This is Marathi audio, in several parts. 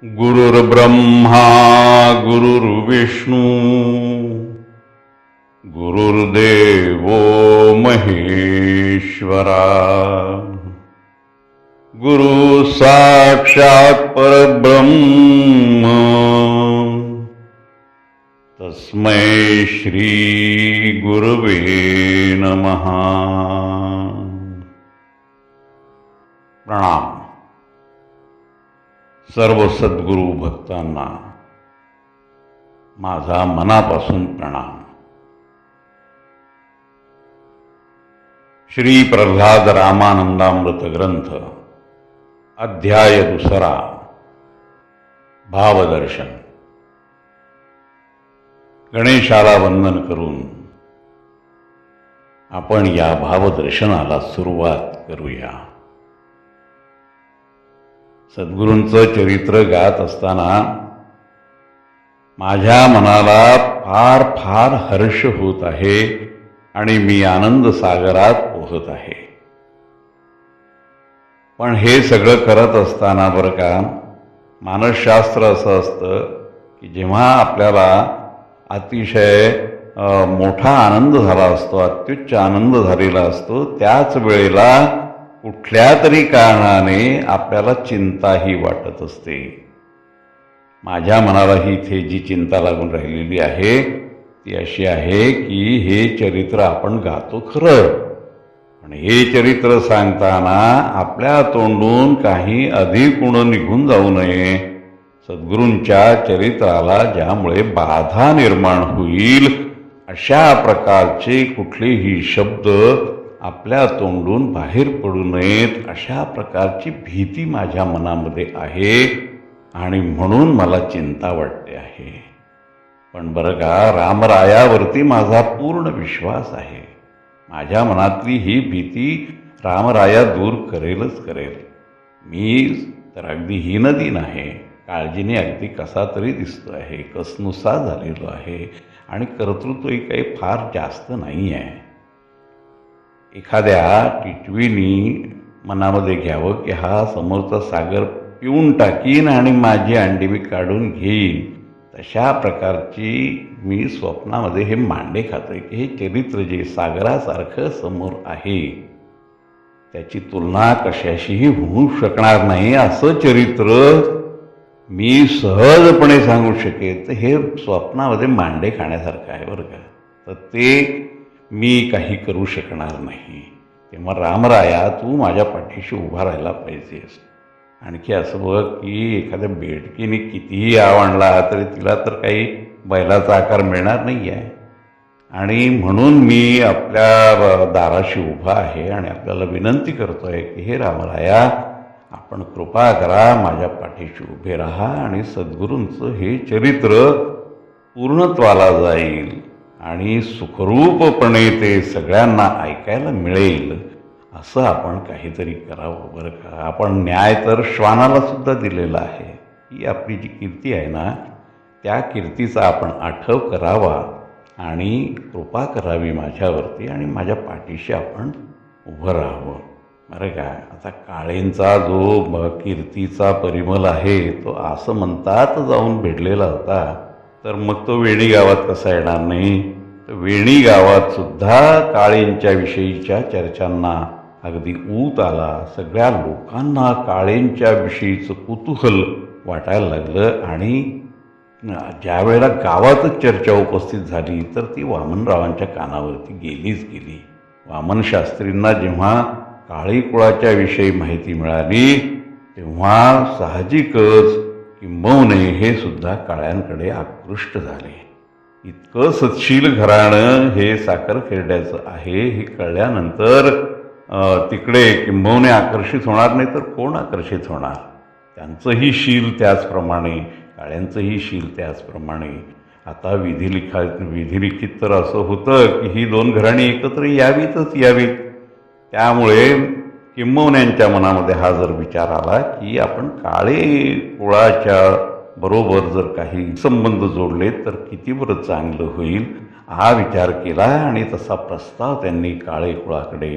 गुरुर्ब्रह्मा गुरुर्विष्णू गुरुर्देवो महेश्वरा गुरु साक्षात् परब्रह्म तस्मै श्री गुरुवे नमः। प्रणाम। सर्व सद्गुरू भक्तांना माझा मनापासून प्रणाम। श्री प्रल्हाद रामानंदामृत ग्रंथ अध्याय 2 भावदर्शन। गणेशाला वंदन करून आपण या भावदर्शनाला सुरुवात करूया। सद्गुरूंचं चरित्र गात असताना माझ्या मनाला फार फार हर्ष होत आहे आणि मी आनंद सागरात पोहत आहे। पण हे सगळं करत असताना बरं का, मानसशास्त्र असं असतं की जेव्हा आपल्याला अतिशय मोठा आनंद झाला असतो, अत्युच्च आनंद झालेला असतो, त्याच वेळेला कुठल्या तरी कारणाने आपल्याला चिंताही वाटत असते। माझ्या मनालाही इथे जी चिंता लागून राहिलेली आहे ती अशी आहे की हे चरित्र आपण गातो खरं, पण हे चरित्र सांगताना आपल्या तोंडून काही अधिक गुण निघून जाऊ नये। सद्गुरूंच्या चरित्राला ज्यामुळे बाधा निर्माण होईल अशा प्रकारचे कुठलेही शब्द आपल्या तोंडून बाहेर पडू नयेत, अशा प्रकारची भीती माझ्या मनामध्ये आहे आणि म्हणून मला चिंता वाटते आहे। पण बरं का, रामरायावरती माझा पूर्ण विश्वास आहे। माझ्या मनातली ही भीती रामराया दूर करेलच करेल। मी तर अगदी हीनदीन आहे, काळजीने अगदी कसा तरी दिसतो आहे, कसनुसा झालेलो आहे आणि कर्तृत्वही काही फार जास्त नाही आहे। एखाद्या टिटवीनी मनामध्ये घ्यावं की हा समोरचा सागर पिऊन टाकीन आणि माझी अंडी मी काढून घेईन, तशा प्रकारची मी स्वप्नामध्ये हे मांडे खातोय की हे चरित्र जे सागरासारखं समोर आहे त्याची तुलना कशाशीही होऊ शकणार नाही असं चरित्र मी सहजपणे सांगू शकेल, तर हे स्वप्नामध्ये मांडे खाण्यासारखं आहे बरं का। तर ते मी काही करू शकणार नाही। तेव्हा रामराया तू माझ्या पाठीशी उभा राहायला पाहिजेस। आणखी असं बघ की एखाद्या बेडकीने कितीही आवडला तरी तिला तर काही बैलाचा आकार मिळणार नाही आहे, आणि म्हणून मी आपल्या दाराशी उभा आहे आणि आपल्याला विनंती करतोय की हे रामराया, आपण कृपा करा, माझ्या पाठीशी उभे राहा आणि सद्गुरूंचं हे चरित्र पूर्णत्वाला जाईल आणि सुखरूपपणे ते सगळ्यांना ऐकायला मिळेल असं आपण काहीतरी करावं बरं का। आपण न्याय तर श्वानाला सुद्धा दिलेला आहे। ही आपली जी कीर्ती आहे ना, त्या कीर्तीचा आपण आठव करावा आणि कृपा करावी माझ्यावरती आणि माझ्या पाठीशी आपण उभं राहावं बरं का। आता काळेंचा जो कीर्तीचा परिमल आहे तो असं म्हणतात जाऊन भेटलेला होता, तर मग तो वेणी गावात कसा येणार नाही। तर वेणी गावात सुद्धा काळेंच्या विषयीच्या चर्चांना अगदी ऊत आला। सगळ्या लोकांना काळेंच्या विषयीचं कुतूहल वाटायला लागलं आणि ज्या वेळेला गावातच चर्चा उपस्थित झाली तर ती वामनरावांच्या कानावरती गेलीच गेली। वामन शास्त्रींना जेव्हा काळी कुळाच्या विषयी माहिती मिळाली तेव्हा साहजिकच किंबहुने हे सुद्धा काळ्यांकडे आकृष्ट झाले। इतकं सत्शील घराणं हे साखरखेर्ड्याचं आहे हे कळल्यानंतर तिकडे किंबहुने आकर्षित होणार नाही तर कोण आकर्षित होणार। त्यांचंही शील त्याचप्रमाणे, काळ्यांचंही शील त्याचप्रमाणे। आता विधिलिखित तर असं होतं की ही दोन घराणी एकत्र यावीतच यावीत। त्यामुळे किंबहुन्यांच्या मनामध्ये हा जर विचार आला की आपण काळे कुळाच्या बरोबर जर काही संबंध जोडले तर किती बरं चांगलं होईल, हा विचार केला आणि तसा प्रस्ताव त्यांनी काळे कुळाकडे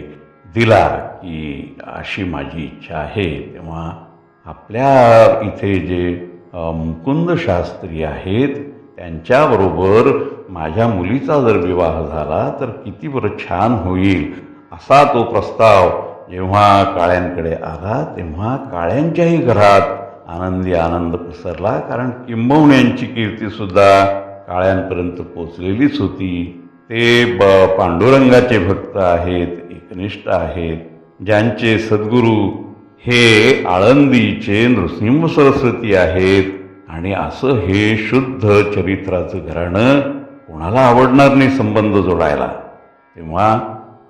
दिला की अशी माझी इच्छा आहे। तेव्हा आपल्या इथे जे मुकुंद शास्त्री आहेत, त्यांच्याबरोबर माझ्या मुलीचा जर विवाह झाला तर किती बरं छान होईल, असा तो प्रस्ताव जेव्हा काळ्यांकडे आला तेव्हा काळ्यांच्याही घरात आनंदी आनंद पसरला. कारण किंबहुण्यांची कीर्तीसुद्धा काळ्यांपर्यंत पोचलेलीच होती. ते पांडुरंगाचे भक्त आहेत, एकनिष्ठ आहेत, ज्यांचे सद्गुरू हे आळंदीचे नृसिंह सरस्वती आहेत. आणि असं हे शुद्ध चरित्राचं घराणं कोणाला आवडणार नाही संबंध जोडायला. तेव्हा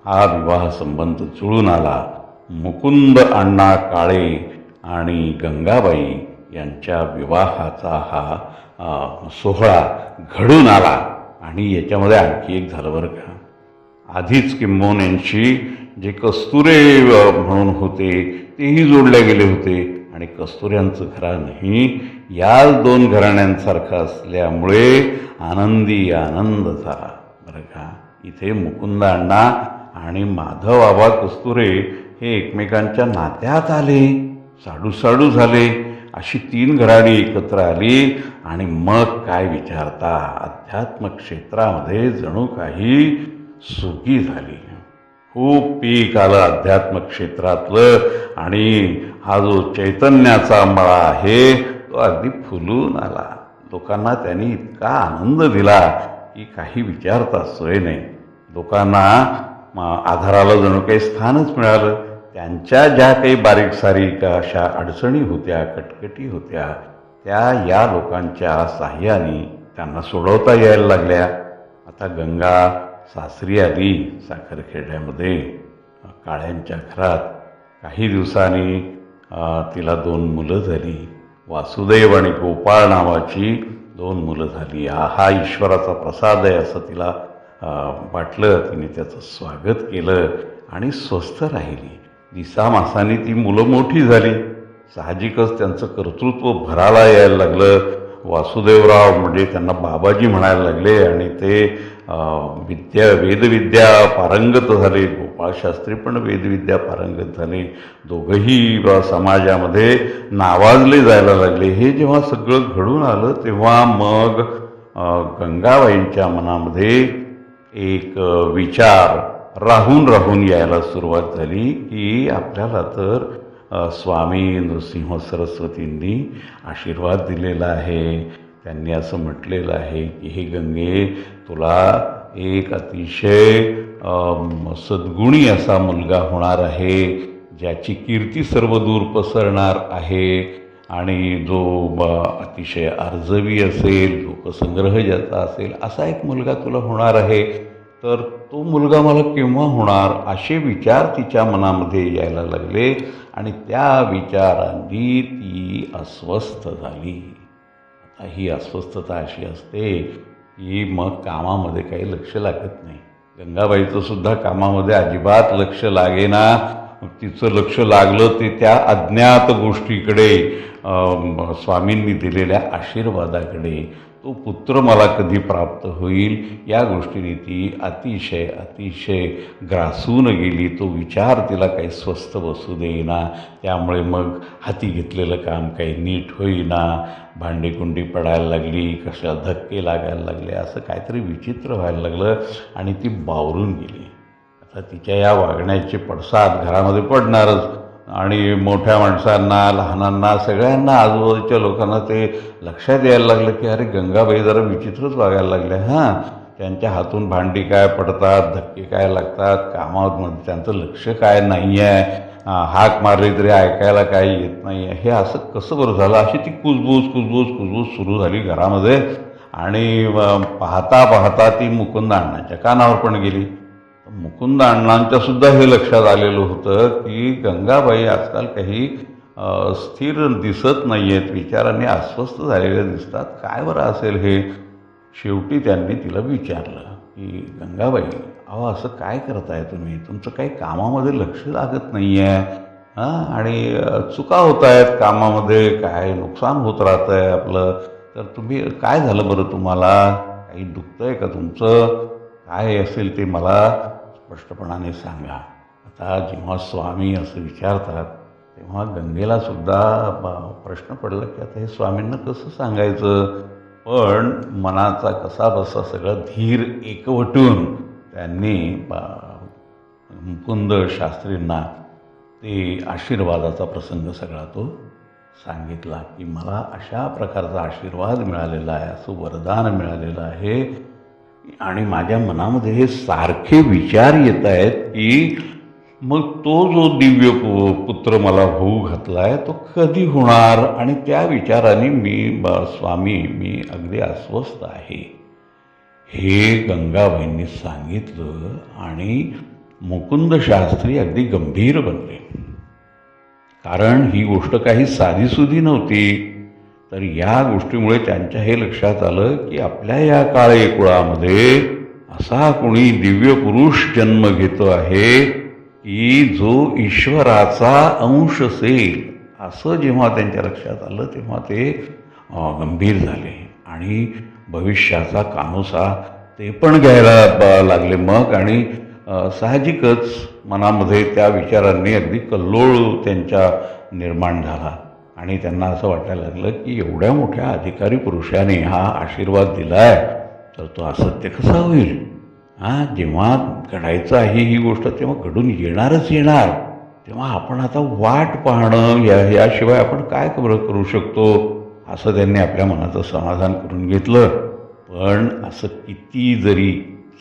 हा विवाह संबंध जुळून आला. मुकुंद अण्णा काळे आणि गंगाबाई यांच्या विवाहाचा हा सोहळा घडून आला. आणि याच्यामध्ये आणखी एक झालं बरं का. आधीच किंबहुण्यांशी जे कस्तुरे म्हणून होते तेही जोडले गेले होते आणि कस्तुऱ्यांचं घराणंही या दोन घराण्यांसारखं असल्यामुळे आनंदी आनंद झाला बरं का. इथे मुकुंद अण्णा आणि माधव आबा कस्तुरे हे एकमेकांच्या नात्यात आले, साडूसाडू झाले. अशी तीन घराणी एकत्र आली आणि मग काय विचारता, अध्यात्म क्षेत्रामध्ये जणू काही सुगी झाली. खूप पीक आलं अध्यात्म क्षेत्रातलं आणि हा जो चैतन्याचा मळा आहे तो अगदी फुलून आला. लोकांना त्यांनी इतका आनंद दिला की काही विचारता सोय नाही. लोकांना आधाराला जणू काही स्थानच मिळालं. त्यांच्या ज्या काही बारीक सारीक अशा अडचणी होत्या, कटकटी होत्या, त्या या लोकांच्या साह्याने त्यांना सोडवता यायला लागल्या. आता गंगा सासरी आली साखरखेड्यामध्ये काळ्यांच्या घरात. काही दिवसांनी तिला 2 मुलं झाली. वासुदेव आणि गोपाळ नावाची 2 मुलं झाली. हा ईश्वराचा प्रसाद आहे असं तिला वाटलं. तिने त्याचं स्वागत केलं आणि स्वस्थ राहिली. दिसामासानी ती मुलं मोठी झाली. साहजिकच त्यांचं कर्तृत्व भराला यायला लागलं. वासुदेवराव म्हणजे त्यांना बाबाजी म्हणायला लागले आणि ते वेदविद्या पारंगत झाले. गोपाळशास्त्री पण वेदविद्या पारंगत झाले. दोघंही समाजामध्ये नावाजले जायला लागले. हे जेव्हा सगळं घडून आलं तेव्हा मग गंगाबाईंच्या मनामध्ये एक विचार राहून यायला सुरुवात झाली की आपल्याला तर स्वामी नृसिंह सरस्वतींनी आशीर्वाद दिलेला आहे. त्यांनी असं म्हटलेलं आहे की हे गंगे, तुला एक अतिशय सद्गुणी असा मुलगा होणार आहे, ज्याची कीर्ती सर्व दूर पसरणार आहे आणि जो अतिशय अर्जवी असेल, लोकसंग्रह ज्याचा असेल, असा एक मुलगा तुला होणार आहे. तर तो मुलगा मला केव्हा होणार, असे विचार तिच्या मनामध्ये यायला लागले आणि त्या विचारांनी ती अस्वस्थ झाली. आता ही अस्वस्थता अशी असते की मग कामामध्ये काही लक्ष लागत नाही. गंगाबाईचं सुद्धा कामामध्ये अजिबात लक्ष लागेना. तिचं लक्ष लागलं ते त्या अज्ञात गोष्टीकडे, स्वामींनी दिलेल्या आशीर्वादाकडे. तो पुत्र मला कधी प्राप्त होईल या गोष्टीने ती अतिशय ग्रासून गेली. तो विचार तिला काही स्वस्थ बसू देईना. त्यामुळे मग हाती घेतलेलं काम काही नीट होईना. भांडीकुंडी पडायला लागली, कशा धक्के लागायला लागले, असं काहीतरी विचित्र व्हायला लागलं आणि ती बावरून गेली. आता तिच्या या वागण्याचे पडसाद घरामध्ये पडणारच आणि मोठ्या माणसांना, लहानांना, सगळ्यांना, आजूबाजूच्या लोकांना ते लक्षात यायला लागलं की अरे गंगाबाई जरा विचित्रच वागायला लागल्या. त्यांच्या हातून भांडी काय पडतात, धक्के काय लागतात, कामामध्ये त्यांचं लक्ष काय नाही आहे, हाक मारली तरी ऐकायला काही येत नाही आहे, हे असं कसं बरं झालं. अशी ती कुजबूज सुरू झाली घरामध्ये आणि पाहता ती मुकुंद अण्णांच्या कानावर पण गेली. मुकुंद अण्णांच्या सुद्धा हे लक्षात आलेलं होतं की गंगाबाई आजकाल काही स्थिर दिसत नाही आहेत, विचारांनी अस्वस्थ झालेल्या दिसतात, काय बरं असेल हे. शेवटी त्यांनी तिला विचारलं की गंगाबाई, अहो असं काय करताय तुम्ही, तुमचं काही कामामध्ये लक्ष लागत नाही आहे आणि चुका होत आहेत कामामध्ये, काय नुकसान होत राहतं आहे आपलं, तर तुम्ही काय झालं बरं, तुम्हाला काही दुखतं आहे का तुमचं, काय असेल ते मला स्पष्टपणाने सांगा. आता जेव्हा स्वामी असं विचारतात तेव्हा गंगेला सुद्धा प्रश्न पडला की आता हे स्वामींना कसं सांगायचं. पण मनाचा कसा बसा सगळं धीर एकवटून त्यांनी मुकुंद शास्त्रींना ते आशीर्वादाचा प्रसंग सगळा तो सांगितला की मला अशा प्रकारचा आशीर्वाद मिळालेला आहे, असं वरदान मिळालेलं आहे आणि माझ्या मनामध्ये हे सारखे विचार येत आहेत की मग तो जो दिव्य पुत्र मला होऊ घातला आहे तो कधी होणार. आणि त्या विचाराने स्वामी मी अगदी अस्वस्थ आहे हे गंगाबाईंनी सांगितलं. आणि मुकुंद शास्त्री अगदी गंभीर बनले, कारण ही गोष्ट काही साधीसुधी नव्हती. तर या गोष्टीमुळे त्यांच्या हे लक्षात आलं की आपल्या या काळे कुळामध्ये असा कोणी दिव्य पुरुष जन्म घेतो आहे की जो ईश्वराचा अंश असेल. असं जेव्हा त्यांच्या लक्षात आलं तेव्हा ते गंभीर झाले आणि भविष्याचा कानोसा ते पण घ्यायला लागले मग. आणि साहजिकच मनामध्ये त्या विचारांनी अगदी कल्लोळ त्यांच्या निर्माण झाला आणि त्यांना असं वाटायला लागलं की एवढ्या मोठ्या अधिकारी पुरुषाने हा आशीर्वाद दिला आहे तर तो असत्य कसा होईल. जेव्हा घडायचं आहे ही गोष्ट तेव्हा घडून येणारच येणार. तेव्हा आपण आता वाट पाहणं याशिवाय आपण काय करू शकतो असं त्यांनी आपल्या मनाचं समाधान करून घेतलं. पण असं किती जरी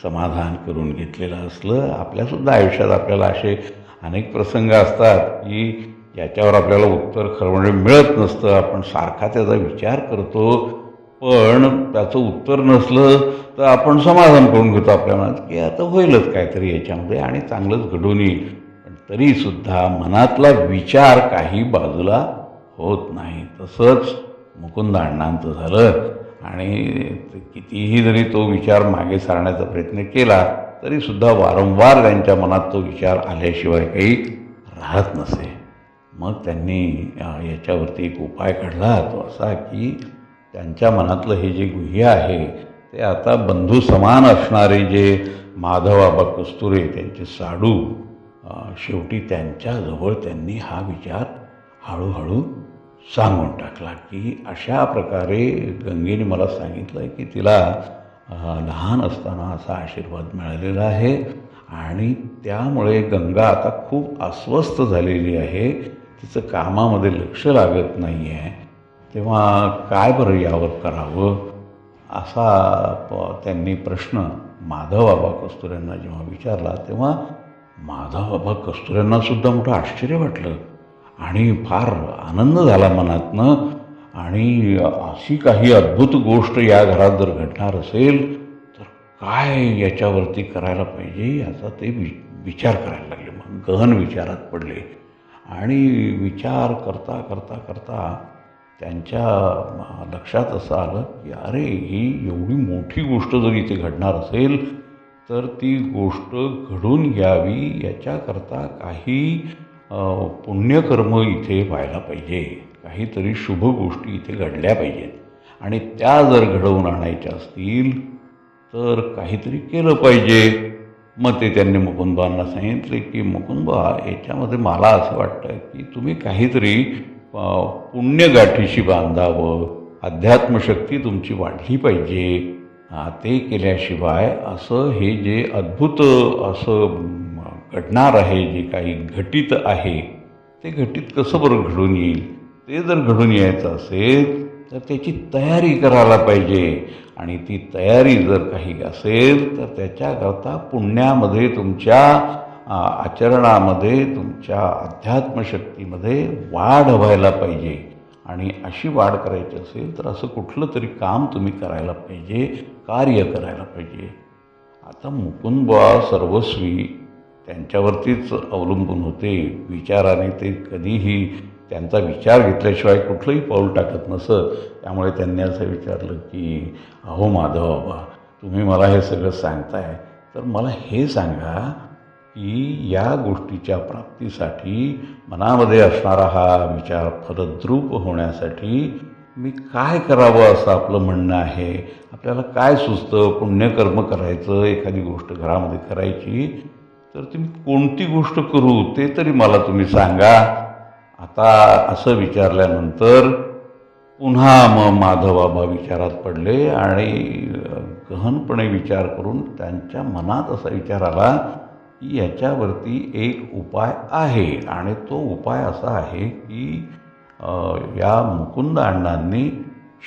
समाधान करून घेतलेलं असलं आपल्यासुद्धा आयुष्यात आपल्याला असे अनेक प्रसंग असतात की याच्यावर आपल्याला उत्तर खरं म्हणजे मिळत नसतं. आपण सारखा त्याचा विचार करतो पण त्याचं उत्तर नसलं तर आपण समाधान करून घेतो आपल्या मनात की आता होईलच काहीतरी याच्यामध्ये आणि चांगलंच घडून येईल. पण तरीसुद्धा मनातला विचार काही बाजूला होत नाही. तसंच मुकुंद अण्णांचं झालं आणि कितीही जरी तो विचार मागे सारण्याचा प्रयत्न केला तरीसुद्धा वारंवार त्यांच्या मनात तो विचार आल्याशिवाय काही राहत नसे. मग त्यांनी याच्यावरती एक उपाय काढला, तो असा की त्यांच्या मनातलं हे जे गुह्य आहे ते आता बंधू समान असणारे जे माधवआबा कस्तुरे त्यांचे साडू शेवटी त्यांच्याजवळ त्यांनी हा विचार हळूहळू सांगून टाकला की अशा प्रकारे गंगेने मला सांगितलं आहे की तिला लहान असताना असा आशीर्वाद मिळालेला आहे आणि त्यामुळे गंगा आता खूप अस्वस्थ झालेली आहे, तिचं कामामध्ये लक्ष लागत नाही आहे. तेव्हा काय बरं यावर करावं असा त्यांनी प्रश्न माधवआबा कस्तुऱ्यांना जेव्हा विचारला तेव्हा माधवआबा कस्तुऱ्यांनासुद्धा मोठं आश्चर्य वाटलं आणि फार आनंद झाला मनातनं. आणि अशी काही अद्भुत गोष्ट या घरात जर घडणार असेल तर काय याच्यावरती करायला पाहिजे याचा ते विचार करायला लागले. मग गहन विचारात पडले आणि विचार करता करता करता त्यांच्या लक्षात असं आलं की अरे ही एवढी मोठी गोष्ट जर इथे घडणार असेल तर ती गोष्ट घडून घ्यावी याच्याकरता काही पुण्यकर्म इथे व्हायला पाहिजे, काहीतरी शुभ गोष्टी इथे घडल्या पाहिजेत आणि त्या जर घडवून आणायच्या असतील तर काहीतरी केलं पाहिजे. मग ते त्यांनी मुकुंदबांना सांगितले की मुकुंदबा याच्यामध्ये मला असं वाटतं की तुम्ही काहीतरी पुण्यगाठीशी बांधावं, अध्यात्मशक्ती तुमची वाढली पाहिजे. ते केल्याशिवाय असं हे जे अद्भुत असं घडणार आहे, जे काही घटित आहे ते घटित कसं बरं घडून येईल. ते जर घडून यायचं असेल तर त्याची तयारी करायला पाहिजे आणि ती तयारी जर काही असेल तर त्याच्याकरता पुण्यामध्ये तुमच्या आचरणामध्ये तुमच्या अध्यात्मशक्तीमध्ये वाढ व्हायला पाहिजे. आणि अशी वाढ करायची असेल तर असं कुठलं तरी काम तुम्ही करायला पाहिजे, कार्य करायला पाहिजे. आता मुकुंदबुवा सर्वस्वी त्यांच्यावरतीच अवलंबून होते. विचाराने ते कधीही त्यांचा विचार घेतल्याशिवाय कुठलंही पाऊल टाकत नसत. त्यामुळे त्यांनी असं विचारलं की अहो माधवबाबा तुम्ही मला हे सगळं सांगताय तर मला हे सांगा की या गोष्टीच्या प्राप्तीसाठी मनामध्ये असणारा हा विचार फलद्रूप होण्यासाठी मी काय करावं असं आपलं म्हणणं आहे. आपल्याला काय सुचतं, पुण्यकर्म करायचं, एखादी गोष्ट घरामध्ये करायची तर तुम्ही कोणती गोष्ट करू ते तरी मला तुम्ही सांगा आता असं विचारल्यानंतर पुन्हा मग माधवबाबा विचारात पडले आणि गहनपणे विचार करून त्यांच्या मनात असा विचार आला की याच्यावरती एक उपाय आहे आणि तो उपाय असा आहे की या मुकुंद अण्णांनी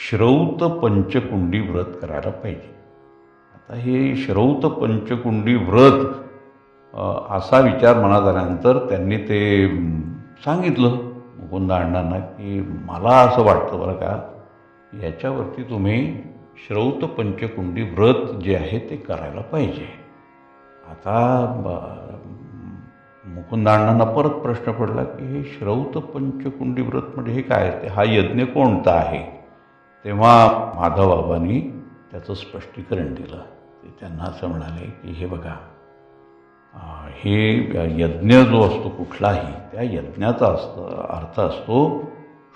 श्रौत पंचकुंडी व्रत करायला पाहिजे. आता हे श्रौत पंचकुंडी व्रत असा विचार मनात आल्यानंतर त्यांनी ते सांगितलं मुकुंद अण्णांना की मला असं वाटतं बरं का याच्यावरती तुम्ही श्रौत पंचकुंडी व्रत जे आहे ते करायला पाहिजे. आता मुकुंद अण्णांना परत प्रश्न पडला की हे श्रौत पंचकुंडी व्रत म्हणजे हे काय ते हा यज्ञ कोणता आहे. तेव्हा माधवबाबांनी त्याचं स्पष्टीकरण दिलं. ते त्यांना असं म्हणाले की हे बघा हे यज्ञ जो असतो कुठलाही त्या यज्ञाचा अर्थ असतो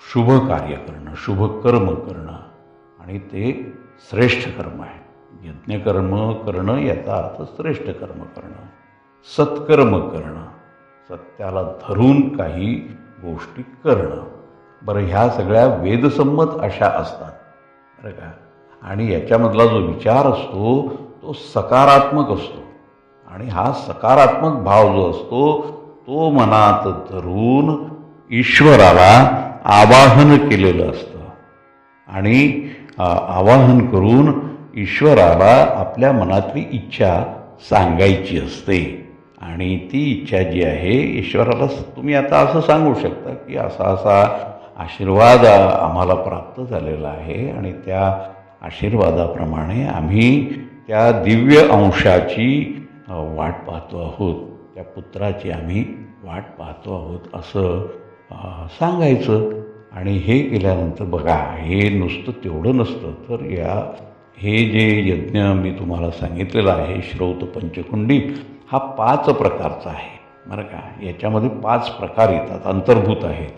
शुभ कार्य करणं, शुभ कर्म करणं आणि ते श्रेष्ठ कर्म आहे. यज्ञकर्म करणं याचा अर्थ श्रेष्ठ कर्म करणं, सत्कर्म करणं, सत्याला धरून काही गोष्टी करणं. बरं ह्या सगळ्या वेदसंमत अशा असतात बरं का. आणि याच्यामधला जो विचार असतो तो सकारात्मक असतो आणि हा सकारात्मक भाव जो असतो तो मनात धरून ईश्वराला आवाहन केलेलं असतं आणि आवाहन करून ईश्वराला आपल्या मनातली इच्छा सांगायची असते. आणि ती इच्छा जी आहे ईश्वराला तुम्ही आता असं सांगू शकता की असा असा आशीर्वाद आम्हाला प्राप्त झालेला आहे आणि त्या आशीर्वादाप्रमाणे आम्ही त्या दिव्य अंशाची वाट पाहतो आहोत, त्या पुत्राची आम्ही वाट पाहतो आहोत असं सांगायचं. आणि हे केल्यानंतर बघा हे नुसतं तेवढं नसतं तर हे जे यज्ञ मी तुम्हाला सांगितलेलं आहे श्रौत पंचकुंडी हा 5 प्रकारचा आहे बरं का. याच्यामध्ये 5 प्रकार येतात, अंतर्भूत आहेत.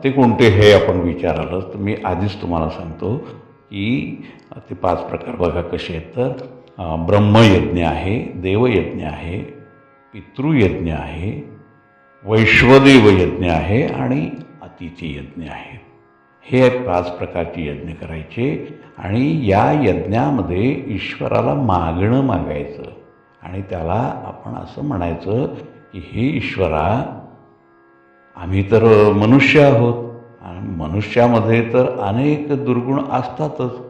ते कोणते हे आपण विचारालं तर मी आधीच तुम्हाला सांगतो की ते 5 प्रकार बघा कसे आहेत. तर ब्रह्मयज्ञ आहे, देवयज्ञ आहे, पितृयज्ञ आहे, वैश्वदेव यज्ञ आहे आणि अतिथी यज्ञ आहे. हे 5 प्रकारचे यज्ञ करायचे आणि या यज्ञामध्ये ईश्वराला मागणं मागायचं आणि त्याला आपण असं म्हणायचं की हे ईश्वरा आम्ही तर मनुष्य आहोत आणि मनुष्यामध्ये तर अनेक दुर्गुण असतातच,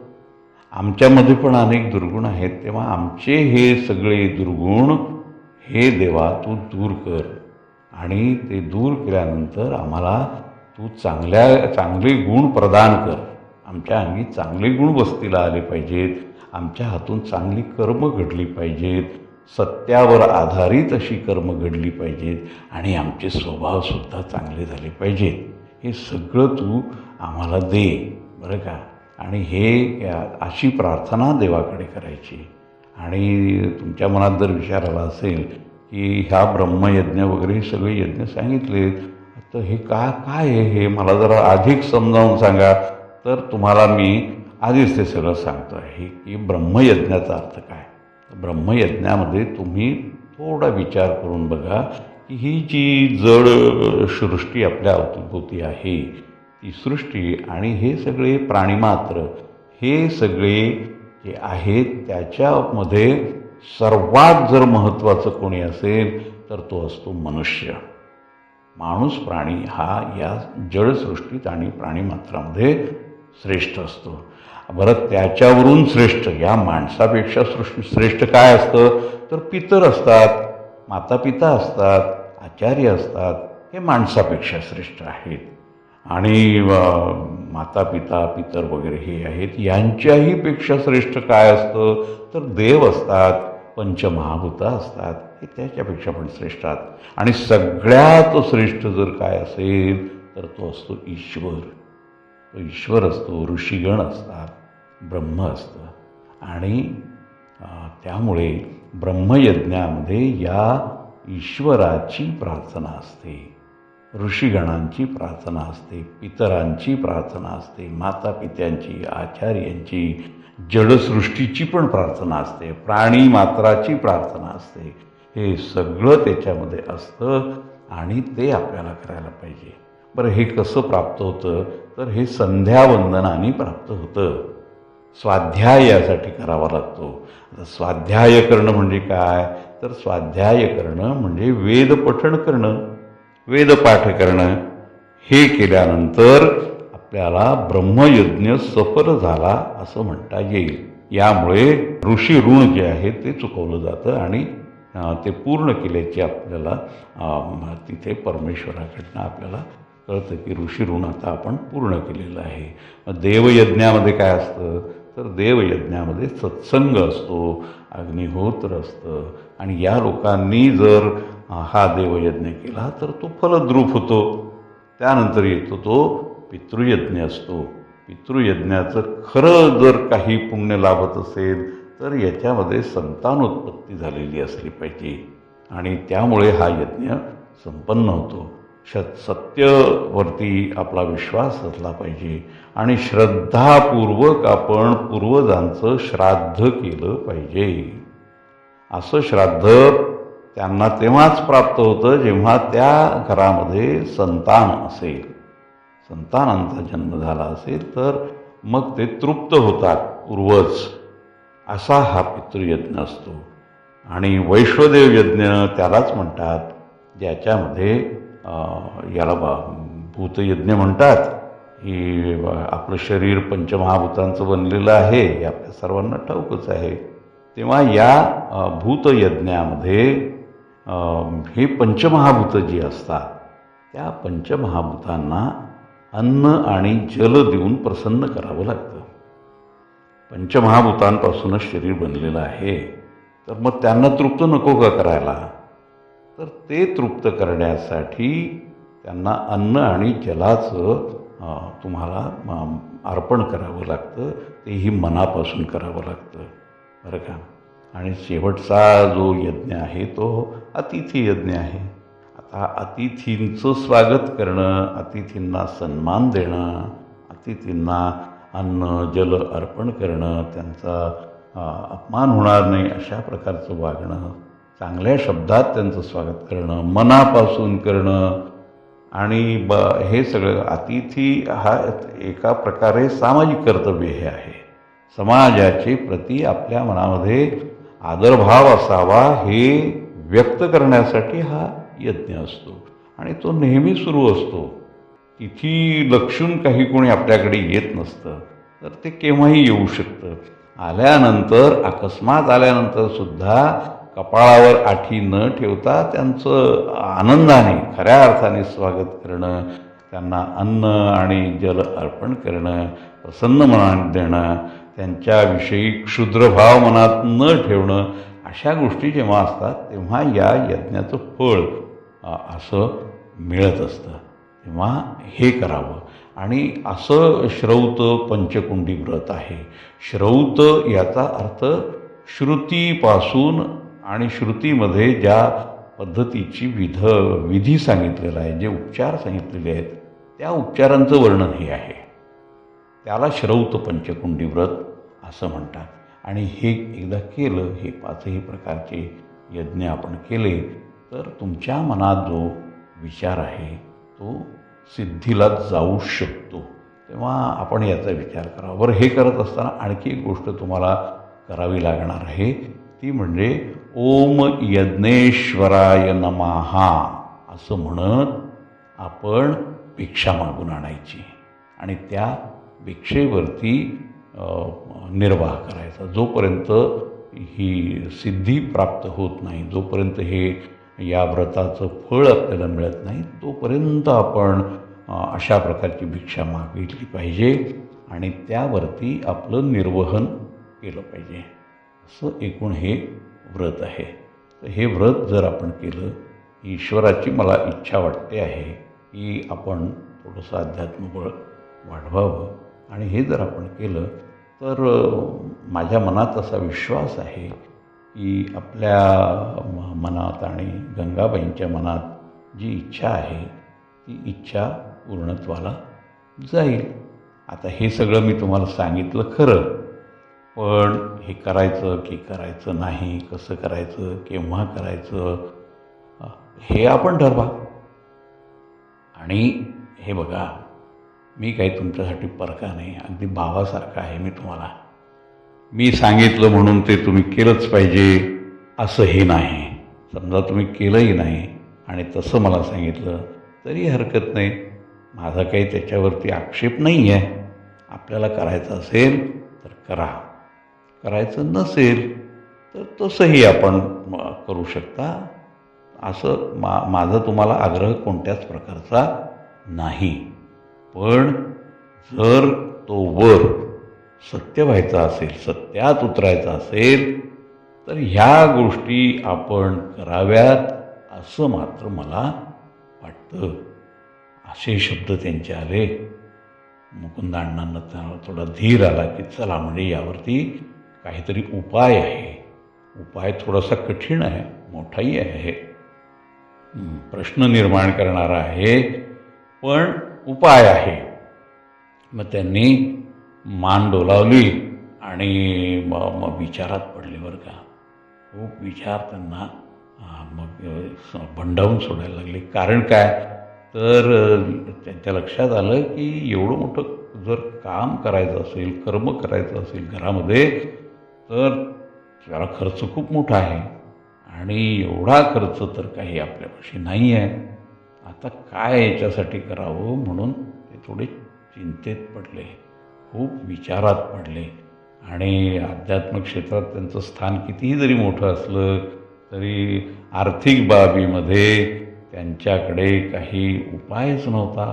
आमच्यामध्ये पण अनेक दुर्गुण आहेत. तेव्हा आमचे हे सगळे दुर्गुण हे देवा तू दूर कर आणि ते दूर केल्यानंतर आम्हाला तू चांगले गुण प्रदान कर. आमच्या अंगी चांगले गुण वस्तीला आले पाहिजेत, आमच्या हातून चांगली कर्म घडली पाहिजेत, सत्यावर आधारित अशी कर्म घडली पाहिजेत आणि आमचे स्वभावसुद्धा चांगले झाले पाहिजेत. हे सगळं तू आम्हाला दे बरं का. आणि हे अशी प्रार्थना देवाकडे करायची. आणि तुमच्या मनात जर विचार आला असेल की ह्या ब्रह्मयज्ञ वगैरे सगळे यज्ञ सांगितले तर हे काय आहे हे मला जरा अधिक समजावून सांगा, तर तुम्हाला मी आधीच ते सगळं सांगतो आहे की ब्रह्मयज्ञाचा अर्थ काय. ब्रह्मयज्ञामध्ये तुम्ही थोडा विचार करून बघा की ही जी जड सृष्टी आपल्या अवतीभोवती आहे ती सृष्टी आणि हे सगळे प्राणीमात्र हे सगळे जे आहेत त्याच्यामध्ये सर्वात जर महत्त्वाचं कोणी असेल तर तो असतो मनुष्य. माणूस प्राणी हा या जडसृष्टीत आणि प्राणीमात्रामध्ये श्रेष्ठ असतो. बरं त्याच्यावरून श्रेष्ठ या माणसापेक्षा श्रेष्ठ काय असतं तर पितर असतात, मातापिता असतात, आचार्य असतात, हे माणसापेक्षा श्रेष्ठ आहेत. आणि मातापिता पितर वगैरे हे आहेत यांच्याही पेक्षा श्रेष्ठ काय असतं तर देव असतात, पंचमहाभूतं असतात, हे त्याच्यापेक्षा पण श्रेष्ठ आहेत. आणि सगळ्यात श्रेष्ठ जर काय असेल तर तो असतो ईश्वर. तो ईश्वर असतो, ऋषीगण असतात, ब्रह्म असतं. आणि त्यामुळे ब्रह्मयज्ञामध्ये या ईश्वराची प्रार्थना असते, ऋषीगणांची प्रार्थना असते, पितरांची प्रार्थना असते, मातापित्यांची, आचार्यांची, जडसृष्टीची पण प्रार्थना असते, प्राणी मात्राची प्रार्थना असते. हे सगळं त्याच्यामध्ये असतं आणि ते आपल्याला करायला पाहिजे. बरं हे कसं प्राप्त होतं, तर हे संध्यावंदनाने प्राप्त होतं. स्वाध्याय यासाठी करावा लागतो. आता स्वाध्याय करणं म्हणजे काय, तर स्वाध्याय करणं म्हणजे वेद पठण करणं, वेदपाठ करणं. हे केल्यानंतर आपल्याला ब्रह्मयज्ञ सफल झाला असं म्हणता येईल. यामुळे ऋषी ऋण जे आहे ते चुकवलं जातं आणि ते पूर्ण केल्याची आपल्याला तिथे परमेश्वराकडनं आपल्याला कळतं की ऋषी ऋण आता आपण पूर्ण केलेलं आहे. मग देवयज्ञामध्ये काय असतं, तर देवयज्ञामध्ये सत्संग असतो, अग्निहोत्र असतं आणि या लोकांनी जर हा देवयज्ञ केला तर तो फलद्रूप होतो. त्यानंतर येतो तो पितृयज्ञ असतो. पितृयज्ञाचं खरं जर काही पुण्य लाभत असेल तर याच्यामध्ये संतानोत्पत्ती झालेली असली पाहिजे आणि त्यामुळे हा यज्ञ संपन्न होतो. सत्यवरती आपला विश्वास असला पाहिजे आणि श्रद्धापूर्वक आपण पूर्वजांचं श्राद्ध केलं पाहिजे. असं श्राद्ध त्यांना तेव्हाच प्राप्त होतं जेव्हा त्या घरामध्ये संतान असेल, संतानांचा जन्म झाला असेल तर मग ते तृप्त होतात पूर्वज. असा हा पितृयज्ञ असतो. आणि वैश्वदेव यज्ञ त्यालाच म्हणतात ज्याच्यामध्ये याला भूतयज्ञ म्हणतात. ही आपलं शरीर पंचमहाभूतांचं बनलेलं आहे हे आपल्या सर्वांना ठाऊकच आहे. तेव्हा या भूतयज्ञामध्ये हे पंचमहाभूत जी असतात त्या पंचमहाभूतांना अन्न आणि जल देऊन प्रसन्न करावं लागतं. पंचमहाभूतांपासूनच शरीर बनलेलं आहे तर मग त्यांना तृप्त नको का करायला, तर ते तृप्त करण्यासाठी त्यांना अन्न आणि जलाचं तुम्हाला अर्पण करावं लागतं. तेही मनापासून करावं लागतं बरं का. आणि शेवटचा जो यज्ञ आहे तो अतिथी यज्ञ आहे. आता अतिथींचं स्वागत करणं, अतिथींना सन्मान देणं, अतिथींना अन्न जल अर्पण करणं, त्यांचा अपमान होणार नाही अशा प्रकारचं वागणं, चांगल्या शब्दात त्यांचं स्वागत करणं, मनापासून करणं आणि हे सगळं अतिथी हा एका प्रकारे सामाजिक कर्तव्य हे आहे. समाजाचे प्रती आपल्या मनामध्ये आदरभाव असावा हे व्यक्त करण्यासाठी हा यज्ञ असतो आणि तो नेहमी सुरू असतो. तिथी लक्षून काही कोणी आपल्याकडे येत नसतं तर ते केव्हाही येऊ शकतं. आल्यानंतर अकस्मात आल्यानंतर सुद्धा कपाळावर आठी न ठेवता त्यांचं आनंदाने खऱ्या अर्थाने स्वागत करणं, त्यांना अन्न आणि जल अर्पण करणं, प्रसन्न मनाने देणं, त्यांच्याविषयी क्षुद्रभाव मनात न ठेवणं, अशा गोष्टी जेव्हा असतात तेव्हा या यज्ञाचं फळ असं मिळत असतं. तेव्हा हे करावं. आणि असं श्रौत पंचकुंडी व्रत आहे. श्रौत याचा अर्थ श्रुतीपासून आणि श्रुतीमध्ये ज्या पद्धतीची विधी सांगितलेला आहे, जे उपचार सांगितलेले आहेत त्या उपचारांचं वर्णन हे आहे. त्याला श्रौत पंचकुंडी व्रत असं म्हणतात. आणि हे एकदा केलं, हे पाचही प्रकारचे यज्ञ आपण केले तर तुमच्या मनात जो विचार आहे तो सिद्धीला जाऊ शकतो. तेव्हा आपण याचा विचार करावा. बरं, हे करत असताना आणखी एक गोष्ट तुम्हाला करावी लागणार आहे, ती म्हणजे ओम यज्ञेश्वराय नमहा असं म्हणत आपण भिक्षा मागून आणायची आणि त्या भिक्षेवरती निर्वाह करायचा. जोपर्यंत ही सिद्धी प्राप्त होत नाही, जोपर्यंत हे या व्रताचं फळ आपल्याला मिळत नाही, तोपर्यंत आपण अशा प्रकारची भिक्षा मागितली पाहिजे आणि त्यावरती आपलं निर्वहन केलं पाहिजे. असं एकूण हे व्रत आहे. तर हे व्रत जर आपण केलं, ईश्वराची मला इच्छा वाटते आहे की आपण थोडंसं अध्यात्मबळ वाढवावं आणि हे जर आपण केलं तर माझ्या मनात असा विश्वास आहे की आपल्या मनात आणि गंगाबाईंच्या मनात जी इच्छा आहे ती इच्छा पूर्णत्वाला जाईल. आता हे सगळं मी तुम्हाला सांगितलं खरं, पण हे करायचं की करायचं नाही, कसं करायचं, केव्हा करायचं, हे आपण ठरवा. आणि हे बघा, मी काही तुमच्यासाठी परका नाही, अगदी भावासारखा आहे मी तुम्हाला. मी सांगितलं म्हणून ते तुम्ही केलंच पाहिजे असंही नाही. समजा तुम्ही केलंही नाही आणि तसं मला सांगितलं तरी हरकत नाही, माझा काही त्याच्यावरती आक्षेप नाही आहे. आपल्याला करायचं असेल तर करा, करायचं नसेल तर तसंही आपण करू शकता. असं माझा तुम्हाला आग्रह कोणत्याच प्रकारचा नाही. पण जर तो वर सत्य व्हायचा असेल, सत्यात उतरायचा असेल तर ह्या गोष्टी आपण कराव्यात असं मात्र मला वाटतं. असे शब्द त्यांचे आले. मुकुंद अण्णांना त्यांना थोडा धीर आला की चला म्हणजे यावरती काहीतरी उपाय आहे. उपाय थोडासा कठीण आहे, मोठाही आहे, प्रश्न निर्माण करणारा आहे, पण उपाय आहे. मग त्यांनी मान डोलावली आणि मग विचारात पडले बरं का. खूप विचार त्यांना मग भंडावून सोडायला लागले. कारण काय तर त्यांच्या लक्षात आलं की एवढं मोठं जर काम करायचं असेल, कर्म करायचं असेल घरामध्ये तर त्याला खर्च खूप मोठा आहे आणि एवढा खर्च तर काही आपल्यापाशी नाही आहे. आता काय याच्यासाठी करावं म्हणून ते थोडे चिंतेत पडले, खूप विचारात पडले. आणि आध्यात्मिक क्षेत्रात त्यांचं स्थान कितीही जरी मोठं असलं तरी आर्थिक बाबीमध्ये त्यांच्याकडे काही उपायच नव्हता.